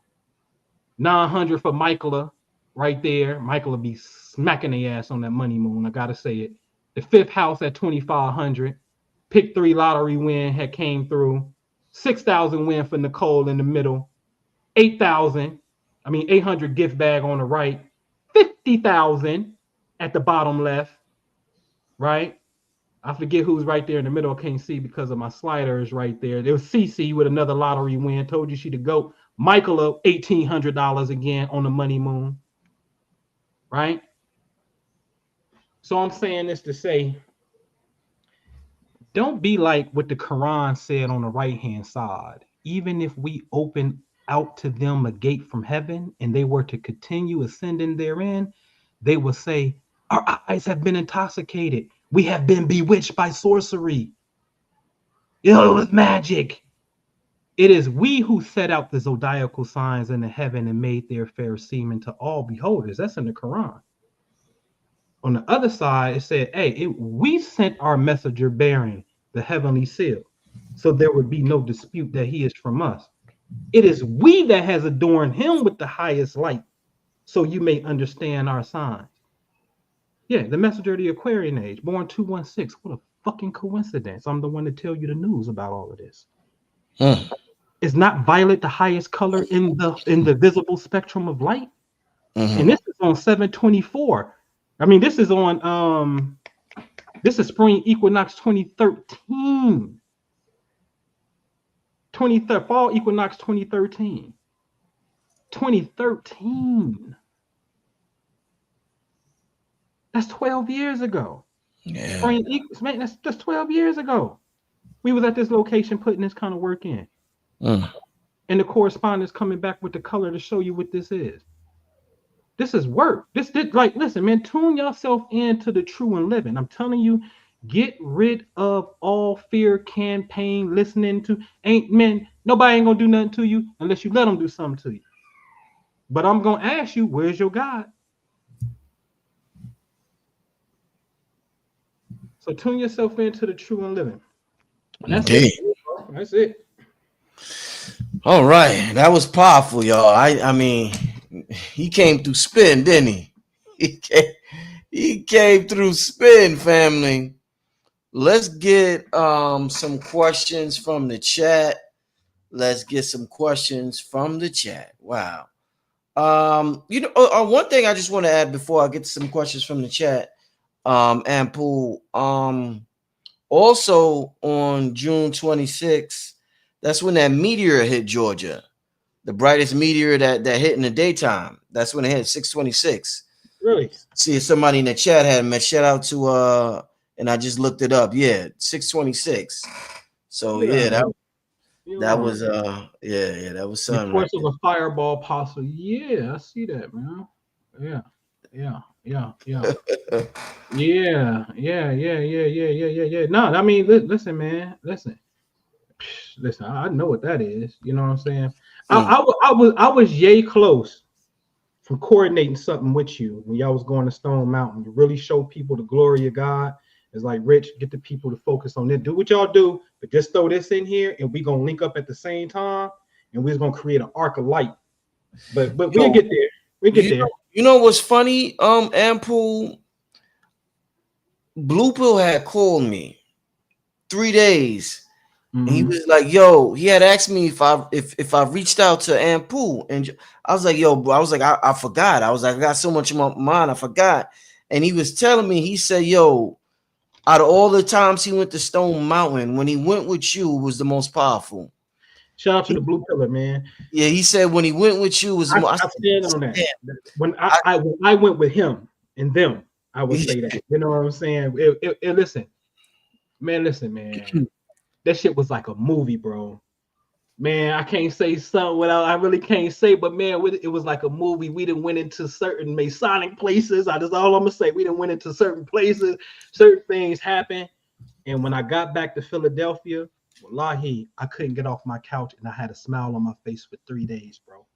900 for Michaela right there. Michaela be smacking the ass on that Money Moon. I gotta say it. The fifth house at 2,500. Pick 3 lottery win had came through. 6,000 win for Nicole in the middle. 800 gift bag on the right. 50,000 at the bottom left, right? I forget who's right there in the middle. I can't see because of my sliders right there. There was CC with another lottery win. Told you she the GOAT. Michael up $1,800 again on the Money Moon, right? So I'm saying this to say, don't be like what the Quran said on the right-hand side. Even if we open out to them a gate from heaven and they were to continue ascending therein, they will say, our eyes have been intoxicated. We have been bewitched by sorcery. It was magic. It is we who set out the zodiacal signs in the heaven and made their fair seeming to all beholders. That's in the Quran. On the other side, it said, hey, we sent our messenger bearing the heavenly seal, so there would be no dispute that he is from us. It is we that has adorned him with the highest light, so you may understand our signs. Yeah, the messenger of the Aquarian age, born 216. What a fucking coincidence. I'm the one to tell you the news about all of this. Mm. Is not violet the highest color in the visible spectrum of light? Mm-hmm. And this is on 7/24. I mean, this is on this is spring equinox 2013. fall equinox 2013. 2013. That's 12 years ago. Yeah. Spring man, that's 12 years ago. We was at this location putting this kind of work in. Mm. And the correspondence coming back with the color to show you what this is. This is work. This like, listen, man, tune yourself into the true and living. I'm telling you, get rid of all fear campaign listening to nobody ain't gonna do nothing to you unless you let them do something to you. But I'm gonna ask you, where's your God? So tune yourself into the true and living. And that's it. That's it. All right, that was powerful, y'all. I mean, he came through spin, didn't he? He came through spin, family. Let's get some questions from the chat. Let's get some questions from the chat. Wow. One thing I just want to add before I get to some questions from the chat, Anpu, also on June 26th, that's when that meteor hit Georgia, the brightest meteor that hit in the daytime. That's when it hit 626. Really? See, somebody in the chat had met. Shout out to and I just looked it up. Yeah, 626. So yeah, that was that was something. The course of a fireball possible. Yeah, I see that, man. Yeah. Yeah. No, I mean, listen, man. Listen. I know what that is. You know what I'm saying? I was yay close from coordinating something with you when y'all was going to Stone Mountain to really show people the glory of God. It's like, Rich, get the people to focus on it. Do what y'all do, but just throw this in here, and we gonna link up at the same time, and we're gonna create an arc of light. But we'll get there. We get there. You know what's funny? Anpu, Blue Pill had called me 3 days. Mm-hmm. And he was like, "Yo," he had asked me if I reached out to Anpu, and I was like, "Yo, bro," I was like, I forgot. I was like, I got so much in my mind, I forgot. And he was telling me, he said, "Yo, out of all the times he went to Stone Mountain, when he went with you, it was the most powerful." Shout out to the Blue Pillar, man. Yeah, he said when he went with you was. I stand on that. When I went with him and them, I would say that. You know what I'm saying? Listen, man. That shit was like a movie, bro. Man, I can't say something without, I really can't say, but man, it was like a movie. We done went into certain Masonic places. That's all I'm gonna say. We done went into certain places, certain things happened. And when I got back to Philadelphia, wallahi, I couldn't get off my couch and I had a smile on my face for 3 days, bro.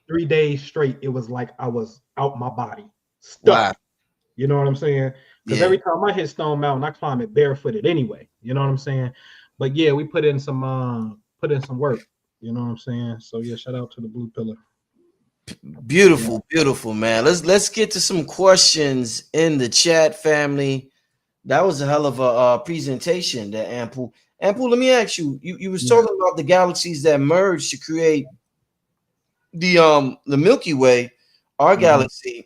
3 days straight. It was like I was out my body, stuck. Wow. You know what I'm saying? Because every time I hit Stone Mountain, I climb it barefooted anyway. You know what I'm saying? But yeah, we put in some work. You know what I'm saying? So yeah, shout out to the Blue Pillar. Beautiful, beautiful, man. Let's get to some questions in the chat, family. That was a hell of a presentation, that Anpu. Anpu, let me ask you. You was talking about the galaxies that merged to create the Milky Way, our galaxy.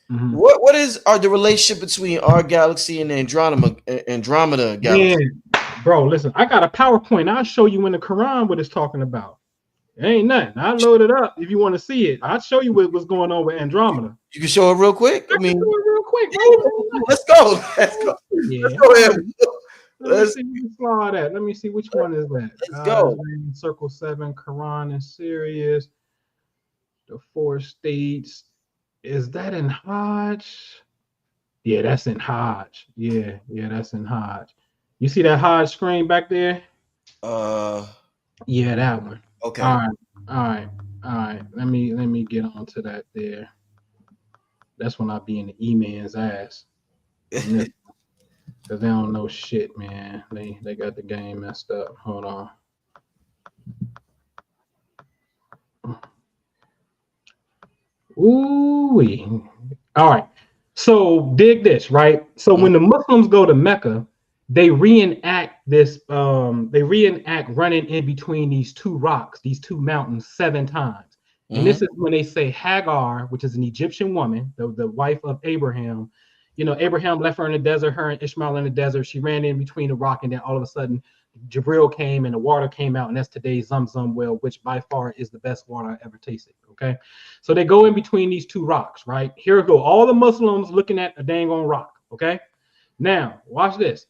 Mm-hmm. What are the relationship between our galaxy and the Andromeda galaxy? Man, bro, listen, I got a PowerPoint. I'll show you in the Quran what it's talking about. It ain't nothing. I'll load it up if you want to see it. I'll show you what's going on with Andromeda. You can show it real quick? I mean, show it real quick, bro. Let's go. Yeah. Let's go ahead. Let's see that. Let me see which one is that. Let's go. Circle 7, Quran and Sirius. The 4 states. Is that in Hajj? Yeah, that's in Hajj. Yeah, that's in Hajj. You see that Hajj screen back there? Yeah, that one. Okay. All right. Let me get on to that there. That's when I be in the E-man's ass. Because they don't know shit, man. They got the game messed up. Hold on. Ooh. All right. So dig this, right? So when the Muslims go to Mecca, they reenact this. They reenact running in between these two rocks, these two mountains, 7 times. And this is when they say Hagar, which is an Egyptian woman, the wife of Abraham. You know, Abraham left her in the desert, her and Ishmael in the desert. She ran in between the rock, and then all of a sudden, Jibril came and the water came out, and that's today's Zamzam well, which by far is the best water I ever tasted. Okay, so they go in between these two rocks, right? Here we go. All the Muslims looking at a dang on rock. Okay, now watch this.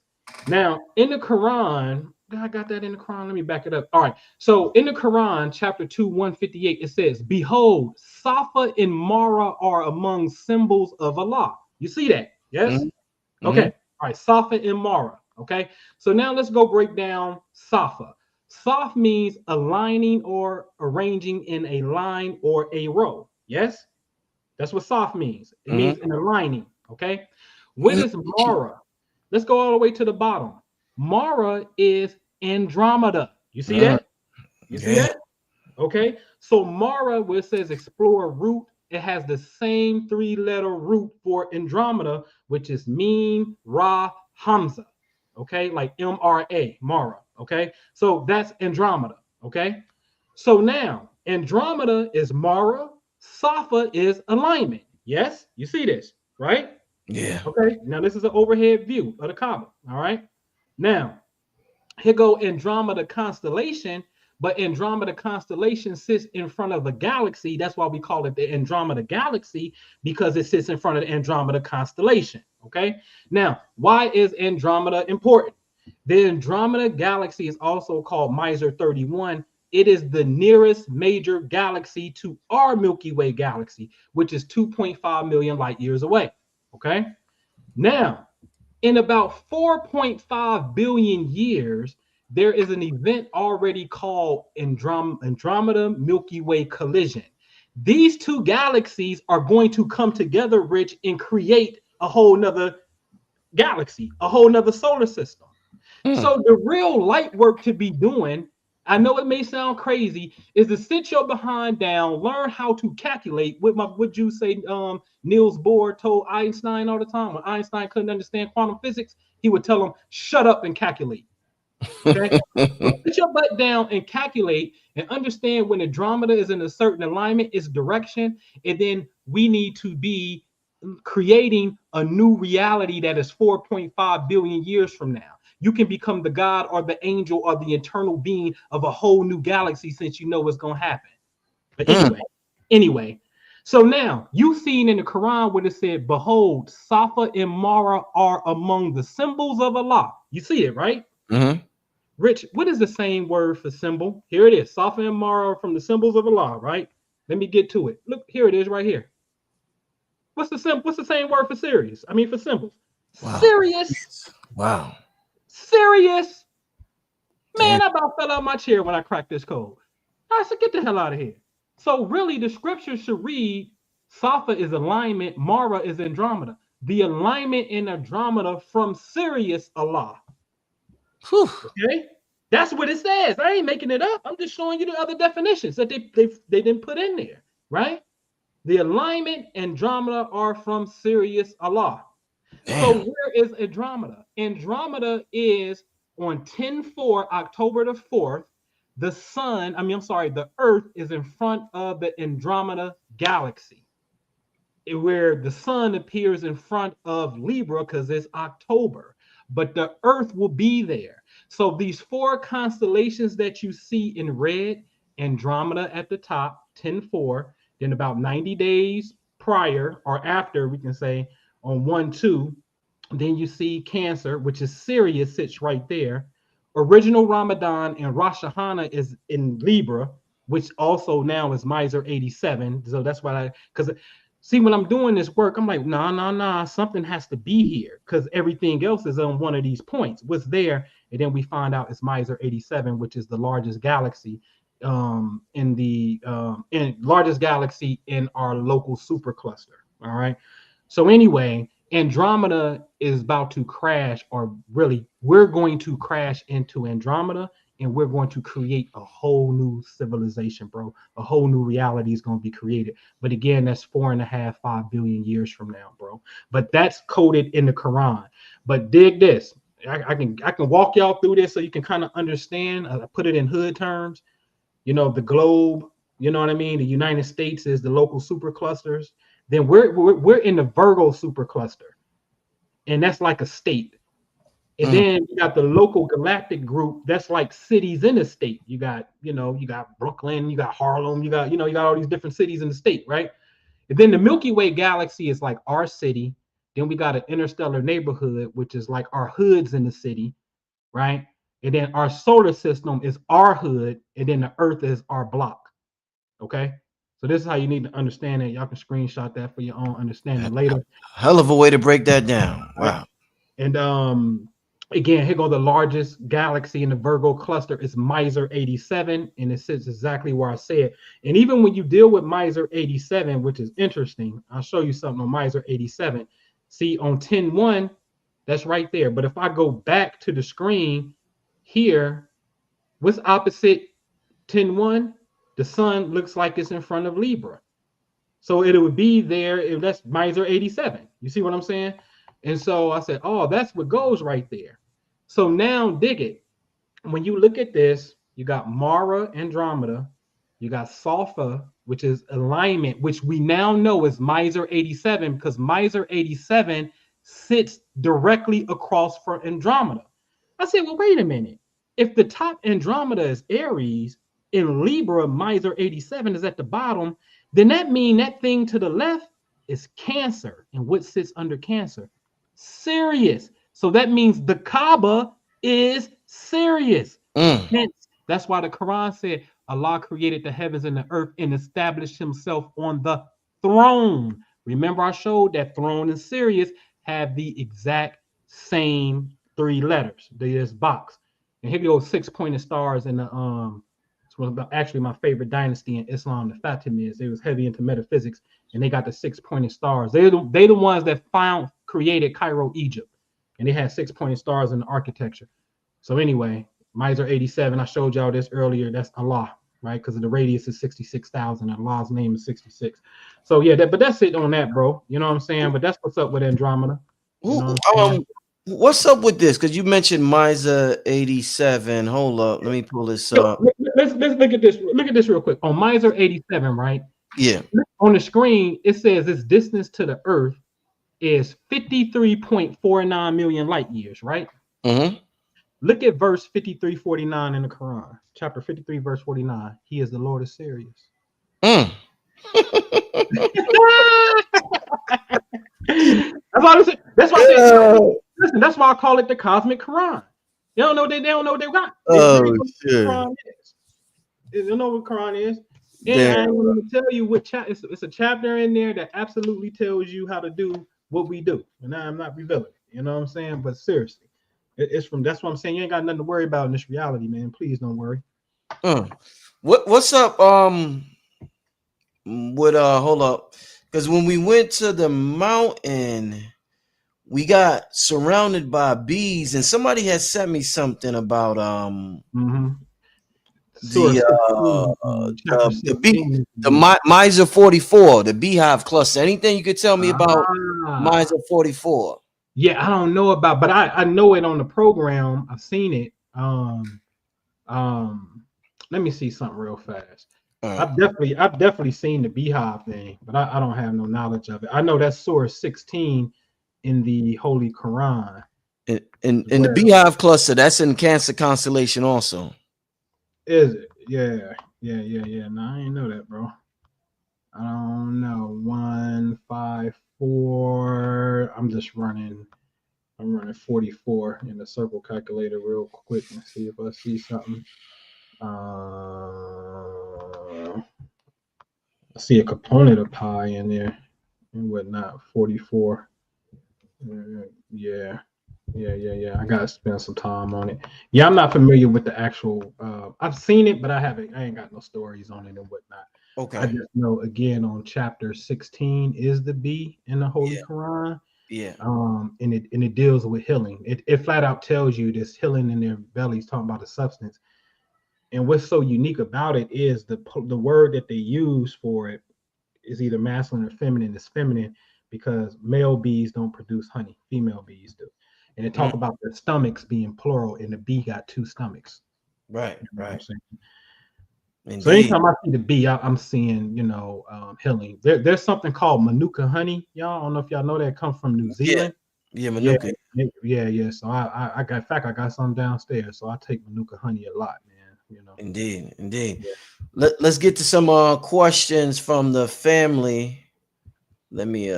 Now in the Quran, I got that in the Quran. Let me back it up. All right. So in the Quran, chapter 2, 158, it says, "Behold, Safa and Mara are among symbols of Allah." You see that? Yes. Mm-hmm. Okay. All right. Safa and Mara. Okay. So now let's go break down Safa. Saf means aligning or arranging in a line or a row. Yes. That's what Saf means. It means an aligning. Okay. What is Mara? Let's go all the way to the bottom. Mara is Andromeda. You see that? You see that? Okay. So Mara, where it says explore root, it has the same 3-letter root for Andromeda, which is Meme, Ra, Hamza. Okay. Like M-R-A, Mara. Okay. So that's Andromeda. Okay. So now Andromeda is Mara. Safa is alignment. Yes. You see this, right? Yeah. Okay. Now this is an overhead view of the Kaaba. All right. Now, here go Andromeda constellation, but Andromeda constellation sits in front of the galaxy. That's why we call it the Andromeda galaxy, because it sits in front of the Andromeda constellation. Okay. Now, why is Andromeda important? The Andromeda galaxy is also called Miser 31. It is the nearest major galaxy to our Milky Way galaxy, which is 2.5 million light years away. Okay. Now, in about 4.5 billion years, there is an event already called Andromeda Milky Way collision. These two galaxies are going to come together, Rich, and create a whole nother galaxy, a whole nother solar system. So the real light work to be doing, I know it may sound crazy, is to sit your behind down, learn how to calculate. Would you say Niels Bohr told Einstein all the time? When Einstein couldn't understand quantum physics, he would tell him, "Shut up and calculate." Okay, so put your butt down and calculate and understand when Andromeda is in a certain alignment, its direction, and then we need to be creating a new reality that is 4.5 billion years from now. You can become the God or the angel or the eternal being of a whole new galaxy, since you know what's going to happen. But anyway, so now you've seen in the Quran where it said, "Behold, Safa and Mara are among the symbols of Allah." You see it, right? Rich, what is the same word for symbol? Here it is. Safa and Mara are from the symbols of Allah, right? Let me get to it. Look, here it is right here. What's the same word for Sirius? I mean for symbols. Wow. Sirius. Wow. Sirius. Man, Damn. I about fell out my chair when I cracked this code. I said, get the hell out of here. So really, the scripture should read, Safa is alignment, Mara is Andromeda. The alignment in Andromeda from Sirius Allah. Whew. Okay? That's what it says. I ain't making it up. I'm just showing you the other definitions that they didn't put in there, right? The alignment Andromeda are from Sirius Allah. Damn. So where is Andromeda? Andromeda is on 10/4, October the 4th. The the Earth is in front of the Andromeda galaxy, where the sun appears in front of Libra because it's October, but the Earth will be there. So these 4 constellations that you see in red, Andromeda at the top, 10/4, then about 90 days prior or after, we can say on 1/2, then you see Cancer, which is Sirius, sits right there. Original Ramadan and Rosh Hashanah is in Libra, which also now is Miser 87. So that's why because see, when I'm doing this work, I'm like, nah, something has to be here because everything else is on one of these points. What's there? And then we find out it's Miser 87, which is the largest galaxy largest galaxy in our local supercluster. All right. So anyway, Andromeda is about to crash, or really, we're going to crash into Andromeda, and we're going to create a whole new civilization, bro. A whole new reality is going to be created. But again, that's 4.5, 5 billion years from now, bro. But that's coded in the Quran. But dig this. I can walk y'all through this so you can kind of understand. I put it in hood terms. You know, the globe, you know what I mean? The United States is the local superclusters. Then we're in the Virgo supercluster, and that's like a state. And then you got the local galactic group that's like cities in the state. You got, you got Brooklyn, you got Harlem, you got all these different cities in the state, right? And then the Milky Way galaxy is like our city. Then we got an interstellar neighborhood, which is like our hoods in the city, right? And then our solar system is our hood, and then the Earth is our block. Okay, so this is how you need to understand it. Y'all can screenshot that for your own understanding later. Hell of a way to break that down. Wow. Right? And again, here go the largest galaxy in the Virgo cluster is Miser 87, and it sits exactly where I said. And even when you deal with Miser 87, which is interesting, I'll show you something on Miser 87. See on 10-1, that's right there. But if I go back to the screen here, what's opposite 10-1? The sun looks like it's in front of Libra. So it would be there if that's Miser 87. You see what I'm saying? And so I said, oh, that's what goes right there. So now dig it. When you look at this, you got Mara, Andromeda, you got Sulfur, which is alignment, which we now know is Miser 87 because Miser 87 sits directly across from Andromeda. I said, well, wait a minute. If the top Andromeda is Aries, in Libra, Miser 87 is at the bottom, then that means that thing to the left is Cancer. And what sits under Cancer? Sirius. So that means the Kaaba is Sirius. Hence, that's why the Quran said Allah created the heavens and the earth and established himself on the throne. Remember, I showed that throne and Sirius have the exact same 3 letters. This box. And here goes 6-pointed stars in the actually my favorite dynasty in Islam, the Fatimids. They was heavy into metaphysics, and they got the 6-pointed stars. They the ones that created Cairo, Egypt, and they had 6-pointed stars in the architecture. So anyway, Miser 87, I showed y'all this earlier. That's Allah, right? Because the radius is 66,000. Allah's name is 66. So yeah, but that's it on that, bro. You know what I'm saying? But that's what's up with Andromeda. You know what's up with this? Because you mentioned Miser 87. Hold up, let me pull this up. Let's look at this. Look at this real quick. On Miser 87, right? Yeah. On the screen, it says its distance to the Earth is 53.49 million light years, right? Look at verse 53:49 in the Quran, chapter 53, verse 49. He is the Lord of Sirius. That's why listen, that's why I call it the cosmic Quran. They don't know what they got. Oh shit. They don't know what Quran is. And I'm going to tell you what it's a chapter in there that absolutely tells you how to do what we do. And I'm not revealing it. You know what I'm saying? But seriously, it's from that's what I'm saying. You ain't got nothing to worry about in this reality, man. Please don't worry. What's up? Hold up. Because when we went to the mountain, we got surrounded by bees, and somebody has sent me something about the Miser 44, the beehive cluster. Anything you could tell me about Miser 44? Yeah, I don't know about, but I know it on the program. I've seen it. Let me see something real fast. I've definitely seen the beehive thing, but I don't have no knowledge of it. I know that's Surah 16 in the Holy Quran. In the beehive cluster, that's in Cancer constellation also. Is it? Yeah. No, I ain't know that, bro. I don't know. 154. I'm running 44 in the circle calculator real quick and see if I see something. I see a component of pi in there and whatnot. 44. Yeah. I gotta spend some time on it. Yeah, I'm not familiar with the actual. I've seen it, but I ain't got no stories on it and whatnot. Okay. I just know again on chapter 16 is the bee in the Holy Quran. Yeah. And it deals with healing. It flat out tells you this healing in their bellies, talking about the substance. And what's so unique about it is the word that they use for it is either masculine or feminine. It's feminine because male bees don't produce honey, female bees do. And they talk about their stomachs being plural, and the bee got 2 stomachs. Right. So anytime I see the bee, I'm seeing, healing. There's something called Manuka honey, y'all. I don't know if y'all know that. It comes from New Zealand. Yeah, Yeah, Manuka. yeah. So I got, in fact, I got some downstairs. So I take Manuka honey a lot, man. You know. Indeed, indeed. Yeah. Let's get to some questions from the family. Let me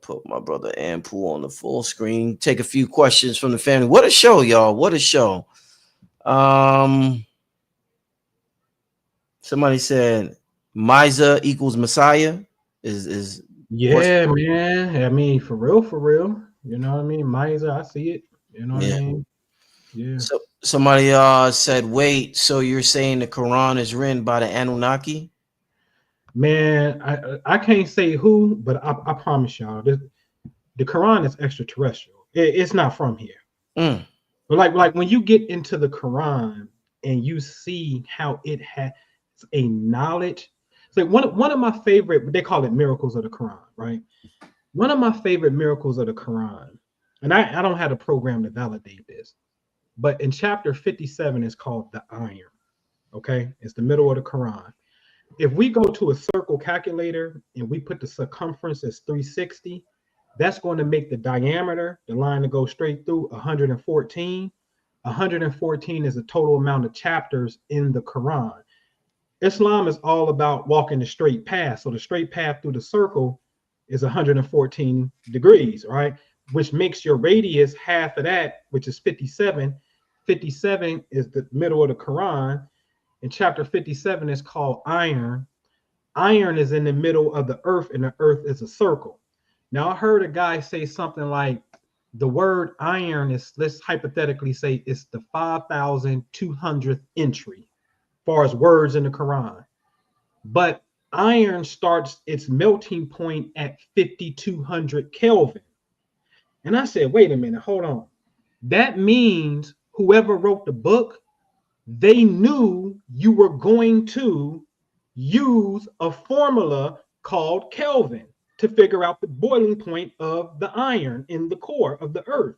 put my brother Anpu on the full screen. Take a few questions from the family. What a show, y'all. What a show. Somebody said Misa equals Messiah. Is Yeah, question? man. I mean, for real, for real. You know what I mean? Miser, I see it. You know what I Yeah. mean? Yeah. So somebody said, wait, so you're saying the Quran is written by the Anunnaki? Man, I can't say who, but I promise y'all, the Quran is extraterrestrial. It's not from here. Mm, But like when you get into the Quran and you see how it has a knowledge. It's like one of my favorite, they call it miracles of the Quran, right? One of my favorite miracles of the Quran, and I don't have a program to validate this, but in chapter 57 is called the iron. Okay, it's the middle of the Quran. If we go to a circle calculator and we put the circumference as 360, that's going to make the diameter, the line to go straight through, 114. 114 is the total amount of chapters in the Quran. Islam is all about walking the straight path. So the straight path through the circle is 114 degrees, right? Which makes your radius half of that, which is 57. 57 is the middle of the Quran. And chapter 57 is called iron. Iron is in the middle of the earth, and the earth is a circle. Now, I heard a guy say something like the word iron is, let's hypothetically say, it's the 5,200th entry as far as words in the Quran. But iron starts its melting point at 5,200 Kelvin. And I said, wait a minute, hold on. That means whoever wrote the book, they knew you were going to use a formula called Kelvin to figure out the boiling point of the iron in the core of the earth.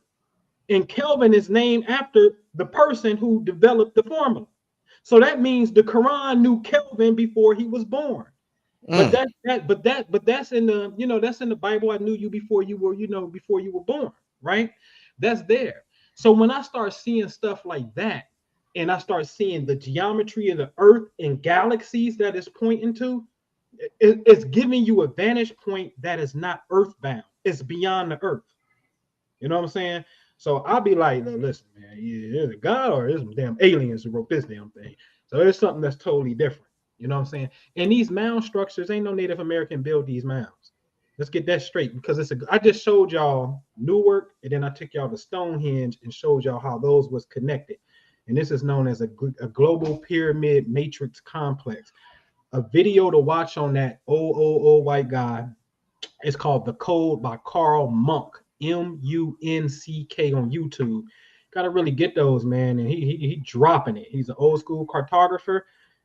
And Kelvin is named after the person who developed the formula. So that means the Quran knew Kelvin before he was born. But mm, that's in the, that's in the Bible. I knew you before you were, before you were born, right? That's there. So when I start seeing stuff like that, and I start seeing the geometry of the earth and galaxies that it's pointing to, it's giving you a vantage point that is not earthbound. It's beyond the earth. You know what I'm saying? So I'll be like, listen, man, is it God or is some damn aliens who wrote this damn thing? So it's something that's totally different. You know what I'm saying? And these mound structures, ain't no Native American build these mounds. Let's get that straight, because I just showed y'all Newark, and then I took y'all to Stonehenge and showed y'all how those was connected. And this is known as a global pyramid matrix complex. A video to watch on that old white guy is called The Code by Carl Monk, Munck on YouTube. Got to really get those, man. And he dropping it. He's an old school cartographer,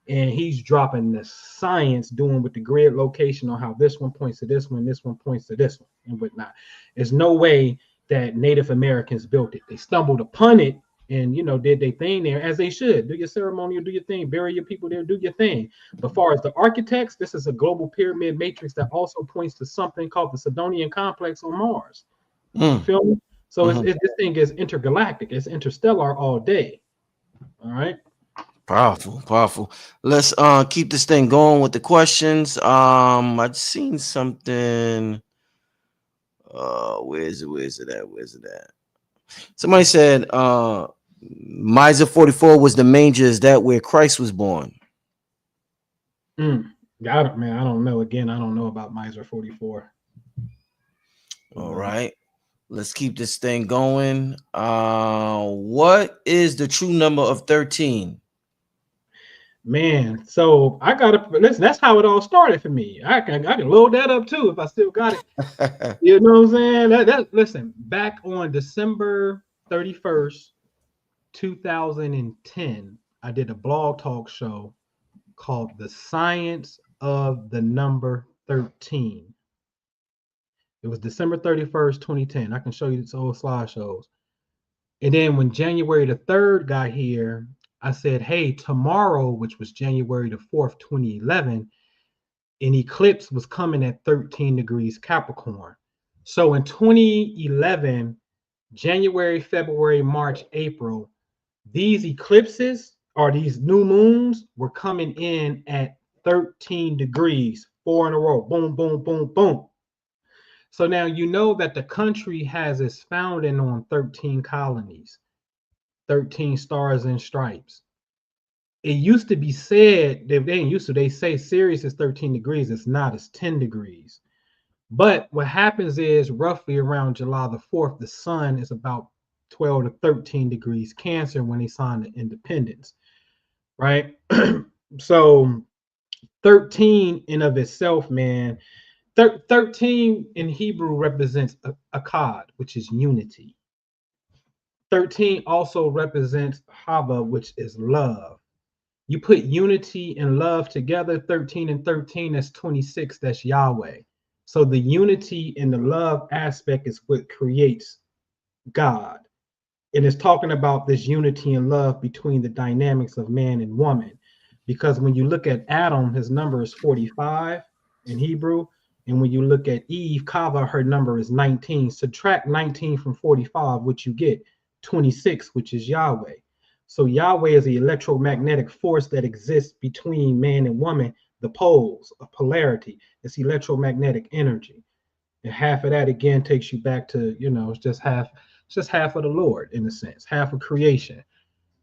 and he's dropping the science, doing with the grid location on how this one points to this one points to this one, and whatnot. There's no way that Native Americans built it. They stumbled upon it and did their thing there, as they should. Do your ceremonial, do your thing, bury your people there, do your thing. But far as the architects, this is a global pyramid matrix that also points to something called the Sidonian complex on Mars. You mm, feel me? So mm-hmm. this thing is intergalactic. It's interstellar all day. All right. Powerful, powerful. Let's keep this thing going with the questions. I've seen something. Where's it at? Where's it at? Somebody said Misa 44 was the manger. Is that where Christ was born? Man, I don't know. Again, I don't know about Miser 44. All right. Let's keep this thing going. What is the true number of 13? Man, so I gotta listen. That's how it all started for me. I can load that up too if I still got it. You know what I'm saying? Listen, back on December 31st, 2010, I did a blog talk show called The Science of the Number 13. It was December 31st, 2010. I can show you some old slideshows. And then when January the 3rd got here, I said, hey, tomorrow, which was January the 4th, 2011, an eclipse was coming at 13 degrees Capricorn. So in 2011, January, February, March, April, these eclipses or these new moons were coming in at 13 degrees, 4 in a row. Boom, boom, boom, boom. So now you know that the country has its founding on 13 colonies, 13 stars and stripes. It used to be said, they ain't used to, they say Sirius is 13 degrees. It's not, it's 10 degrees. But what happens is roughly around July the 4th, the sun is about 12 to 13 degrees Cancer when they signed the independence, right? So 13 in of itself, man, 13 in Hebrew represents akkad, which is unity. 13 also represents hava, which is love. You put unity and love together, 13 and 13, that's 26, that's Yahweh. So the unity and the love aspect is what creates God. And it's talking about this unity and love between the dynamics of man and woman. Because when you look at Adam, his number is 45 in Hebrew. And when you look at Eve, Kava, her number is 19. Subtract 19 from 45, which you get 26, which is Yahweh. So Yahweh is the electromagnetic force that exists between man and woman, the poles, a polarity. It's electromagnetic energy. And half of that again takes you back to, it's just half of the Lord in a sense, half of creation.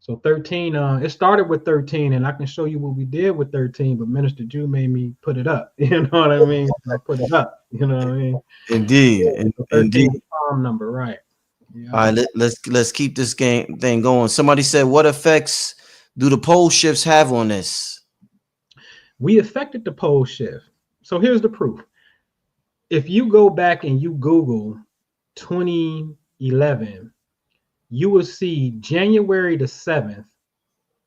So 13, it started with 13, and I can show you what we did with 13, but Minister Jew made me put it up. You know what I mean? I put it up. You know what I mean? Indeed, Yeah, so 13 indeed. is palm number, right? Yeah. All right, let's keep this game thing going. Somebody said, "What effects do the pole shifts have on this?" We affected the pole shift. So here's the proof. If you go back and you Google 2011, you will see January the 7th,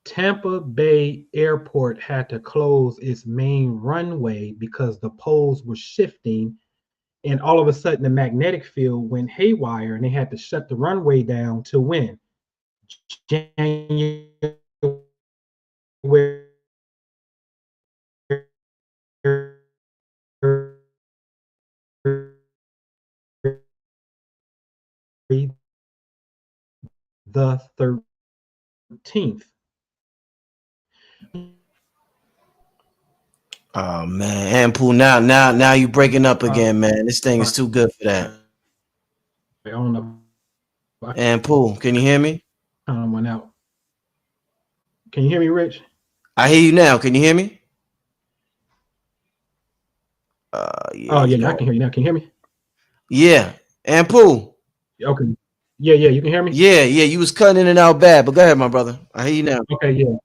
Tampa Bay Airport had to close its main runway because the poles were shifting, and all of a sudden the magnetic field went haywire, and they had to shut the runway down to when? January the 13th. Oh man, Anpu, now you breaking up again, man. This thing is too good for that. I don't know. Anpu, can you hear me? Went out. Can you hear me, Rich? I hear you now. Can you hear me? Yeah, Oh you yeah, I know. can hear you now. Can you hear me? Yeah, Anpu. Okay. Yeah, you can hear me? Yeah, you was cutting in and out bad, but go ahead, my brother. I hear you now. Okay, yeah.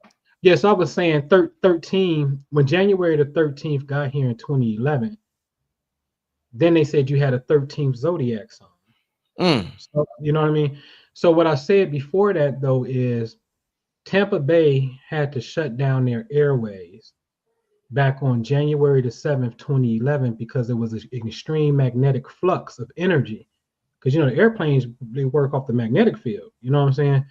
Yeah, so I was saying 13, when January the 13th got here in 2011, then they said you had a 13th zodiac sign. So, you know what I mean? So what I said before that though is Tampa Bay had to shut down their airways back on January the 7th, 2011, because there was an extreme magnetic flux of energy. Because the airplanes, they work off the magnetic field, you know what I'm saying?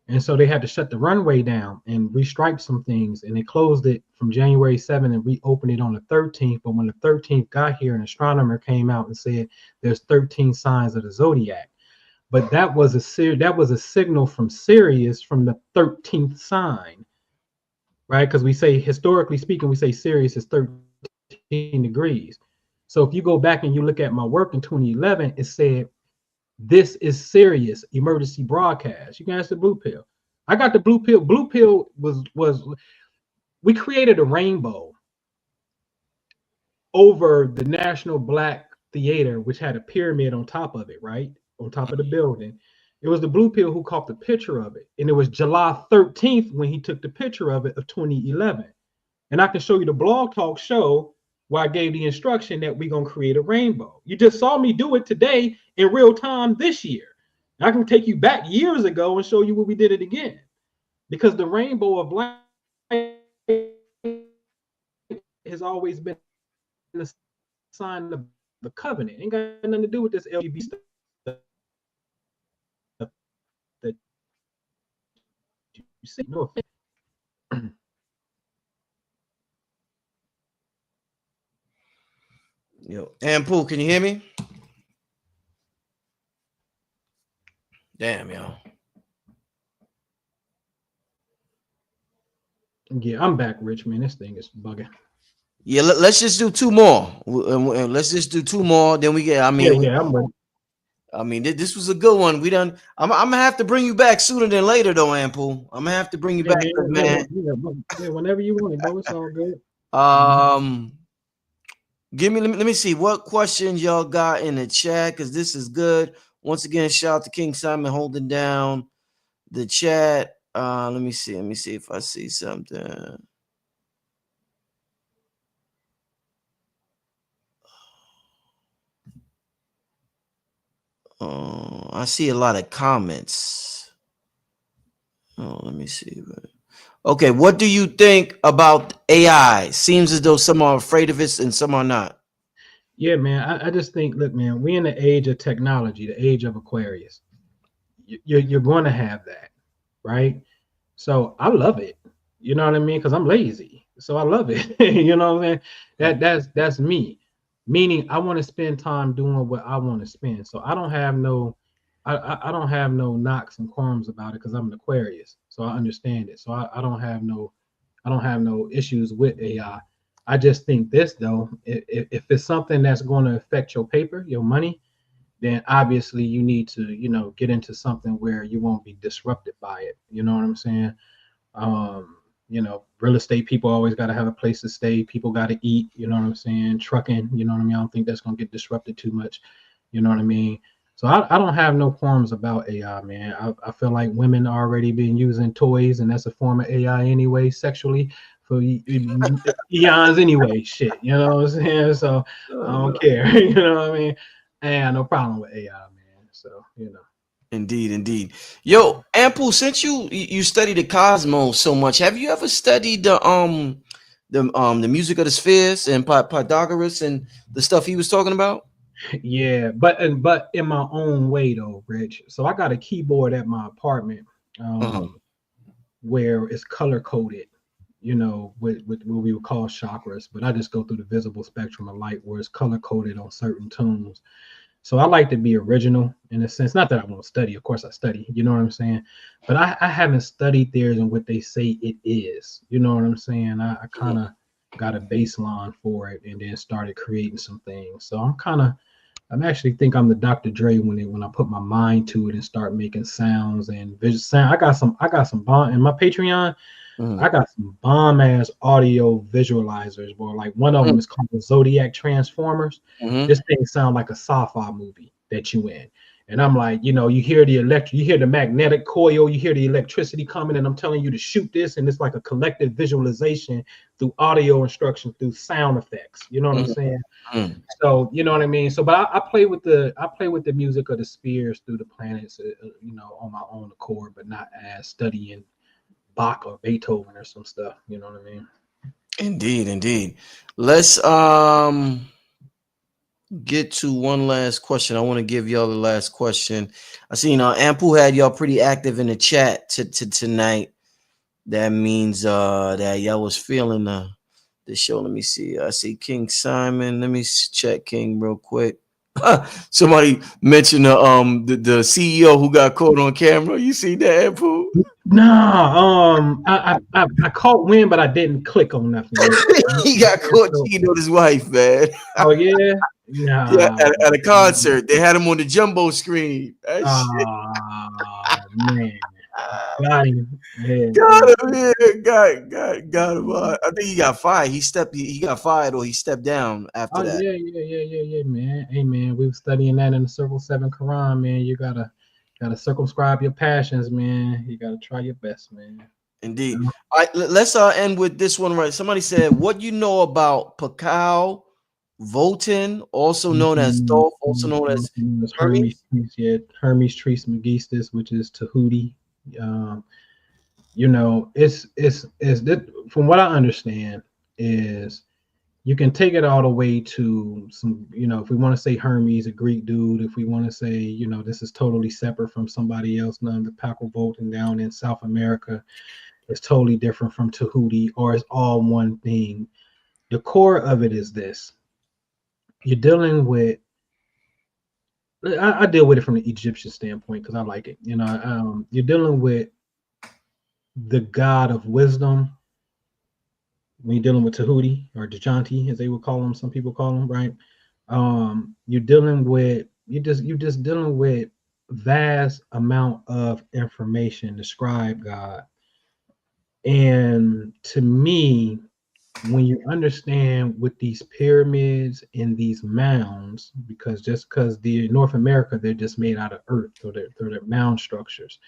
And so they had to shut the runway down and restripe some things. And they closed it from January 7th and reopened it on the 13th. But when the 13th got here, an astronomer came out and said there's 13 signs of the zodiac. But that was a signal from Sirius, from the 13th sign, right? Because we say, historically speaking, we say Sirius is 13 degrees. So if you go back and you look at my work in 2011, it said, "This is Sirius emergency broadcast." You can ask the blue pill. I got the blue pill. Blue pill was we created a rainbow over the National Black Theater, which had a pyramid on top of it, right? On top of the building. It was the blue pill who caught the picture of it. And it was July 13th when he took the picture of it of 2011. And I can show you the blog talk show where I gave the instruction that we're going to create a rainbow. You just saw me do it today in real time this year. I can take you back years ago and show you what we did it again. Because the rainbow of light has always been the sign of the covenant. It ain't got nothing to do with this LGBT stuff that you see. No offense. Yo, Anpu, can you hear me? Damn, yo. Yeah, I'm back, Rich, man. This thing is bugging. Yeah, let's just do two more. Let's just do two more. Then we get. I mean, Yeah, I'm ready. I mean, this was a good one. We done. I'm gonna have to bring you back sooner than later, though, Anpu. I'm gonna have to bring you Yeah, back, man. yeah, whenever you want it, bro. It's all good. Give me. Let me see what questions y'all got in the chat because this is good. Once again, shout out to King Simon holding down the chat. Let me see. Let me see if I see something. I see a lot of comments. Oh, let me see. Okay, what do you think about AI? Seems as though some are afraid of it and some are not. Yeah, man. I just think, look, man, we in the age of technology, the age of Aquarius. You're going to have that, right? So I love it. You know what I mean? Because I'm lazy, so I love it. You know what I mean? That's me. Meaning, I want to spend time doing what I want to spend. So I don't have no, I don't have no knocks and qualms about it because I'm an Aquarius, so I understand it. So I don't have no, I don't have no issues with AI. I just think this though, if it's something that's going to affect your paper, your money, then obviously you need to, get into something where you won't be disrupted by it. You know what I'm saying? Real estate people always got to have a place to stay. People got to eat. You know what I'm saying? Trucking. You know what I mean? I don't think that's gonna get disrupted too much. You know what I mean? So I don't have no qualms about AI, man. I feel like women already been using toys, and that's a form of AI anyway, sexually for eons anyway. Shit, you know what I'm saying? So I don't care. You know what I mean? And no problem with AI, man. So Indeed, indeed. Yo, Ample, since you study the cosmos so much, have you ever studied the music of the spheres and Pythagoras and the stuff he was talking about? Yeah, but in my own way though, Rich. So I got a keyboard at my apartment, Uh-huh. where it's color coded, with what we would call chakras, but I just go through the visible spectrum of light where it's color coded on certain tunes. So I like to be original in a sense. Not that I won't study, of course I study, you know what I'm saying? But I haven't studied theirs and what they say it is. You know what I'm saying? I kind of got a baseline for it and then started creating some things. So I'm actually think I'm the Dr. Dre when I put my mind to it and start making sounds and visual sound. I got some bomb in my Patreon. Mhm. I got some bomb ass audio visualizers, bro. Like one of them is called the Zodiac Transformers. Mhm. This thing sound like a sci-fi movie that you in. And I'm like, you hear you hear the magnetic coil, you hear the electricity coming, and I'm telling you to shoot this, and it's like a collective visualization through audio instruction, through sound effects. You know what I'm Mhm. saying? Mhm. So you know what I mean. So, but I play with the music of the spheres through the planets, on my own accord, but not as studying Bach or Beethoven or some stuff. You know what I mean? Indeed, indeed. Let's get to one last question. I want to give y'all the last question. I see Ampu had y'all pretty active in the chat tonight. That means that y'all was feeling the show. Let me see. I see King Simon. Let me check King real quick. Somebody mentioned the CEO who got caught on camera. You see that, Ampu? Nah, I caught wind, but I didn't click on nothing yet. He got caught So, cheating on his wife, man. oh yeah, Yeah, nah. at a concert. They had him on the jumbo screen. That shit. Oh man, got him. Yeah, Got him, yeah. Got him. I think he got fired. He got fired or he stepped down after oh that. yeah, man. Hey man, we were studying that in the Circle 7 Quran, man. You gotta circumscribe your passions, man. You gotta try your best, man. Indeed. All right, let's end with this one, right? Somebody said, what you know about Pacao Votan, also known as Thoth, also known as Hermes, Hermes? yeah, Hermes Trismegistus, which is Tahuti. Um, it's that from what I understand is you can take it all the way to some, if we want to say Hermes, a Greek dude, if we want to say, this is totally separate from somebody else, none of the Paco Voltan down in South America is totally different from Tahuti, or it's all one thing. The core of it is this: you're dealing with I deal with it from the Egyptian standpoint because I like it. You know, you're dealing with the god of wisdom when you're dealing with Tahuti or Djanti, as they would call them. Some people call them, right? You're dealing with you're just dealing with vast amount of information. Describe God, and to me, when you understand with these pyramids and these mounds, because the North America, they're just made out of earth, so they're mound structures.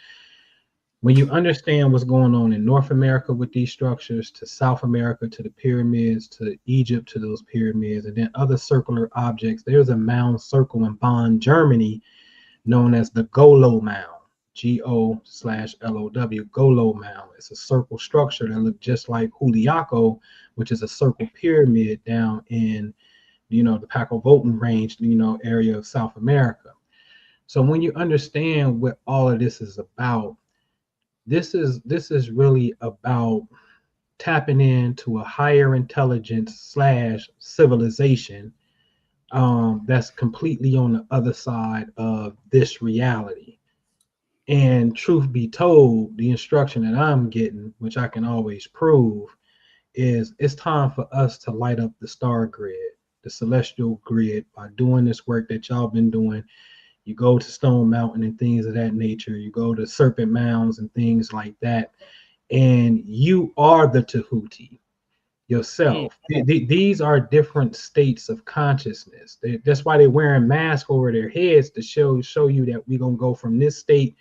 When you understand what's going on in North America with these structures, to South America, to the pyramids, to Egypt, to those pyramids, and then other circular objects, there's a mound circle in Bonn, Germany, known as the Golo Mound. Go/LOW, Golo Mound. It's a circle structure that looks just like Juliaco, which is a circle pyramid down in, the Paco Voltan range, area of South America. So when you understand what all of this is about, this is really about tapping into a higher intelligence slash civilization that's completely on the other side of this reality. And truth be told, the instruction that I'm getting, which I can always prove, is it's time for us to light up the star grid, the celestial grid, by doing this work that y'all been doing. You go to Stone Mountain and things of that nature. You go to Serpent Mounds and things like that. And you are the Tahuti yourself. These are different states of consciousness. That's why they're wearing masks over their heads to show you that we're going to go from this state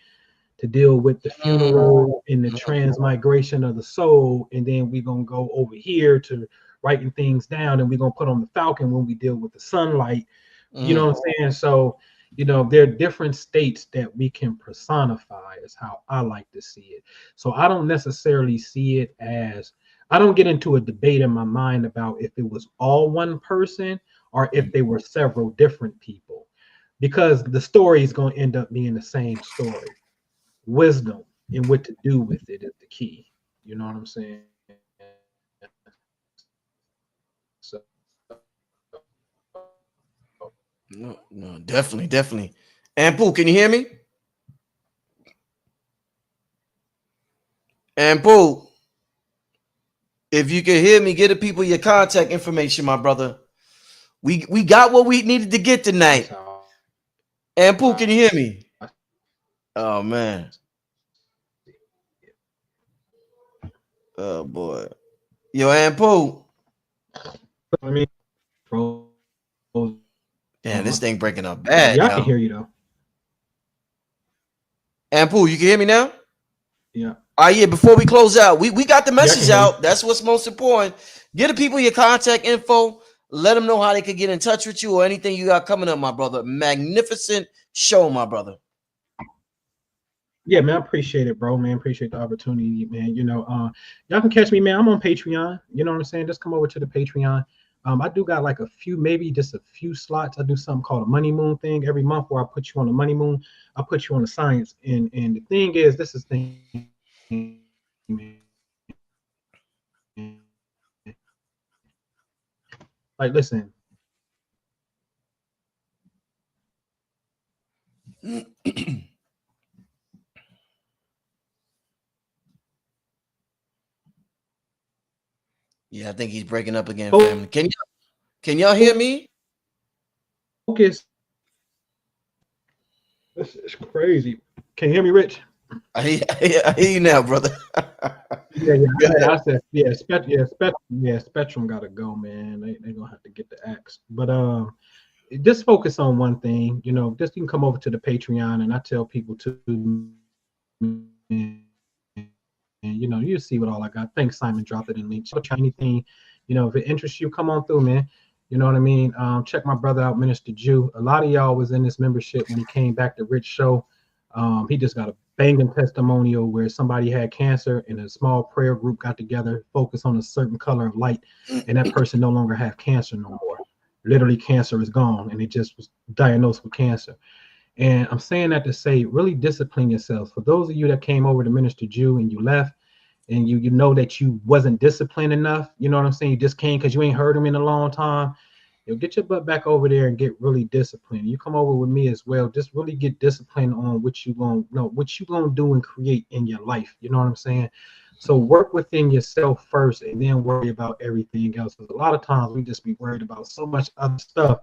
to deal with the funeral and the transmigration of the soul. And then we're going to go over here to writing things down, and we're going to put on the falcon when we deal with the sunlight. You know what I'm saying? So, there are different states that we can personify, is how I like to see it. So I don't necessarily see it as, I don't get into a debate in my mind about if it was all one person or if they were several different people, because the story is going to end up being the same story. Wisdom and what to do with it is the key. You know what I'm saying? So, No, definitely. Anpu, can you hear me? Anpu, if you can hear me, get the people your contact information, my brother. We got what we needed to get tonight. Anpu, can you hear me? Oh man. Oh boy. Yo, Anpu. I mean, Damn, this thing breaking up bad. Yeah, I can hear you though. Anpu, you can hear me now? Yeah. All right, yeah, before we close out, we got the message out. That's what's most important. Get the people your contact info. Let them know how they could get in touch with you or anything you got coming up, my brother. Magnificent show, my brother. Yeah, man, I appreciate it, bro, man. Appreciate the opportunity, man. Y'all can catch me, man. I'm on Patreon. You know what I'm saying? Just come over to the Patreon. I do got like maybe just a few slots. I do something called a money moon thing every month where I put you on the money moon. I put you on the science. And the thing is, this is the thing, man. Like, listen. Yeah, I think he's breaking up again, family. Can y'all hear me? Focus. This is crazy. Can you hear me, Rich? I hear you now, brother. I said, Spectrum got to go, man. They gonna have to get the axe. But just focus on one thing. Just you can come over to the Patreon, and I tell people to, and you see what all I got. Thanks, Simon. Drop it in links. Anything, if it interests you, come on through, man. You know what I mean? Check my brother out, Minister Jew. A lot of y'all was in this membership when he came back to Rich Show. He just got a banging testimonial where somebody had cancer and a small prayer group got together, focused on a certain color of light, and that person no longer have cancer no more. Literally, cancer is gone, and it just was diagnosed with cancer. And I'm saying that to say, really discipline yourselves. For those of you that came over to Minister Jew and you left, and you know that you wasn't disciplined enough, you know what I'm saying? You just came because you ain't heard him in a long time. get your butt back over there and get really disciplined. You come over with me as well. Just really get disciplined on what you gonna do and create in your life. You know what I'm saying? So work within yourself first, and then worry about everything else. Because a lot of times we just be worried about so much other stuff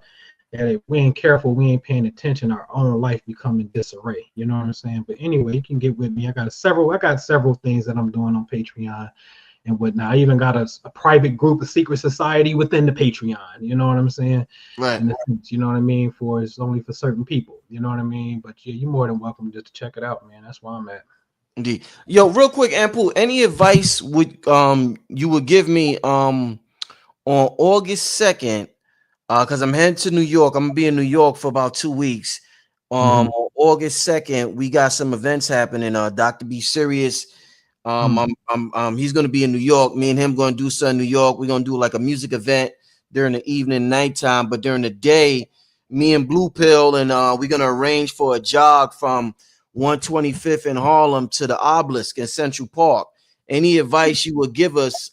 that if we ain't careful, we ain't paying attention, our own life become in disarray. You know what I'm saying? But anyway, you can get with me. I got several things that I'm doing on Patreon and whatnot. I even got a private group, a secret society within the Patreon. You know what I'm saying? Right. In the sense, you know what I mean? It's only for certain people. You know what I mean? But yeah, you're more than welcome just to check it out, man. That's where I'm at. Indeed. Yo, real quick, Anpu, any advice you would give me on August 2nd? Because I'm heading to New York. I'm gonna be in New York for about 2 weeks. On August 2nd, we got some events happening. Dr. B Serious. He's gonna be in New York. Me and him gonna do something in New York. We're gonna do like a music event during the evening, nighttime, but during the day, me and Blue Pill and we're gonna arrange for a jog from 125th in Harlem to the Obelisk in Central Park. Any advice you would give us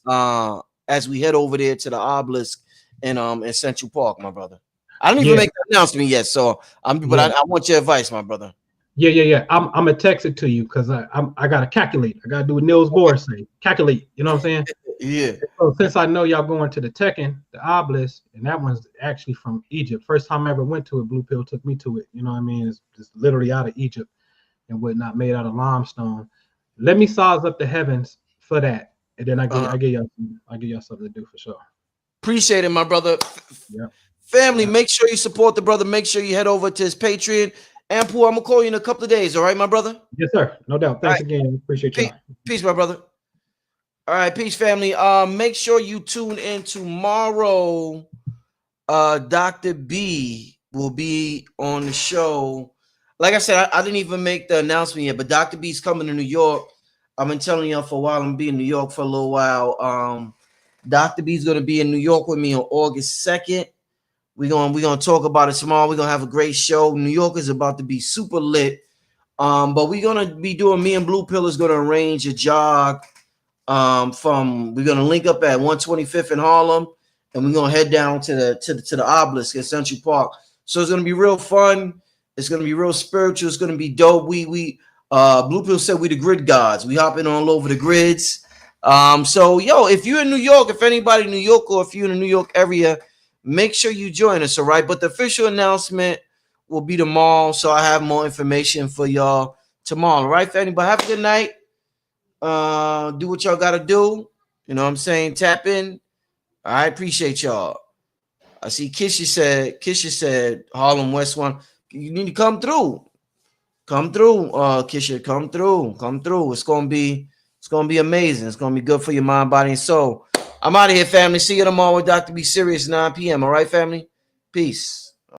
as we head over there to the Obelisk in Central Park, my brother? I don't even make the announcement yet, so I want your advice, my brother. Yeah. I'm gonna text it to you because I gotta calculate. I gotta do what Niels Bohr say. Calculate. You know what I'm saying? Yeah. So since I know y'all going to the Tekken, the Obelisk, and that one's actually from Egypt. First time I ever went to it, Blue Pill took me to it. You know what I mean? It's literally out of Egypt and whatnot, made out of limestone. Let me size up the heavens for that, and then I give y'all something to do for sure. Appreciate it, my brother. Yeah. Family, make sure you support the brother. Make sure you head over to his Patreon. Anpu, I'm gonna call you in a couple of days. All right, my brother? Yes, sir. No doubt. Thanks again. Appreciate y'all. Peace, my brother. All right, peace, family. Make sure you tune in tomorrow. Dr. B will be on the show. Like I said, I didn't even make the announcement yet, but Dr. B's coming to New York. I've been telling y'all for a while. I'm gonna be in New York for a little while. Dr. B's gonna be in New York with me on August 2nd. We're gonna talk about it tomorrow. We're gonna have a great show. New York is about to be super lit. But we're gonna be doing, me and Blue Pill is gonna arrange a jog. We're gonna link up at 125th in Harlem, and we're gonna head down to the Obelisk at Central Park. So it's gonna be real fun. It's gonna be real spiritual. It's gonna be dope. Blue Pill said we the grid gods. We hopping all over the grids. So yo, if you're in New York, if anybody in New York, or if you're in the New York area, make sure you join us. All right. But the official announcement will be tomorrow. So I have more information for y'all tomorrow. All right, family. But have a good night. Do what y'all gotta do. You know what I'm saying? Tap in. I appreciate y'all. I see Kisha said Harlem West one. You need to come through. Come through, Kisha. Come through. It's gonna be amazing. It's gonna be good for your mind, body, and soul. I'm out of here, family. See you tomorrow with Dr. B Serious, 9 p.m. All right, family? Peace.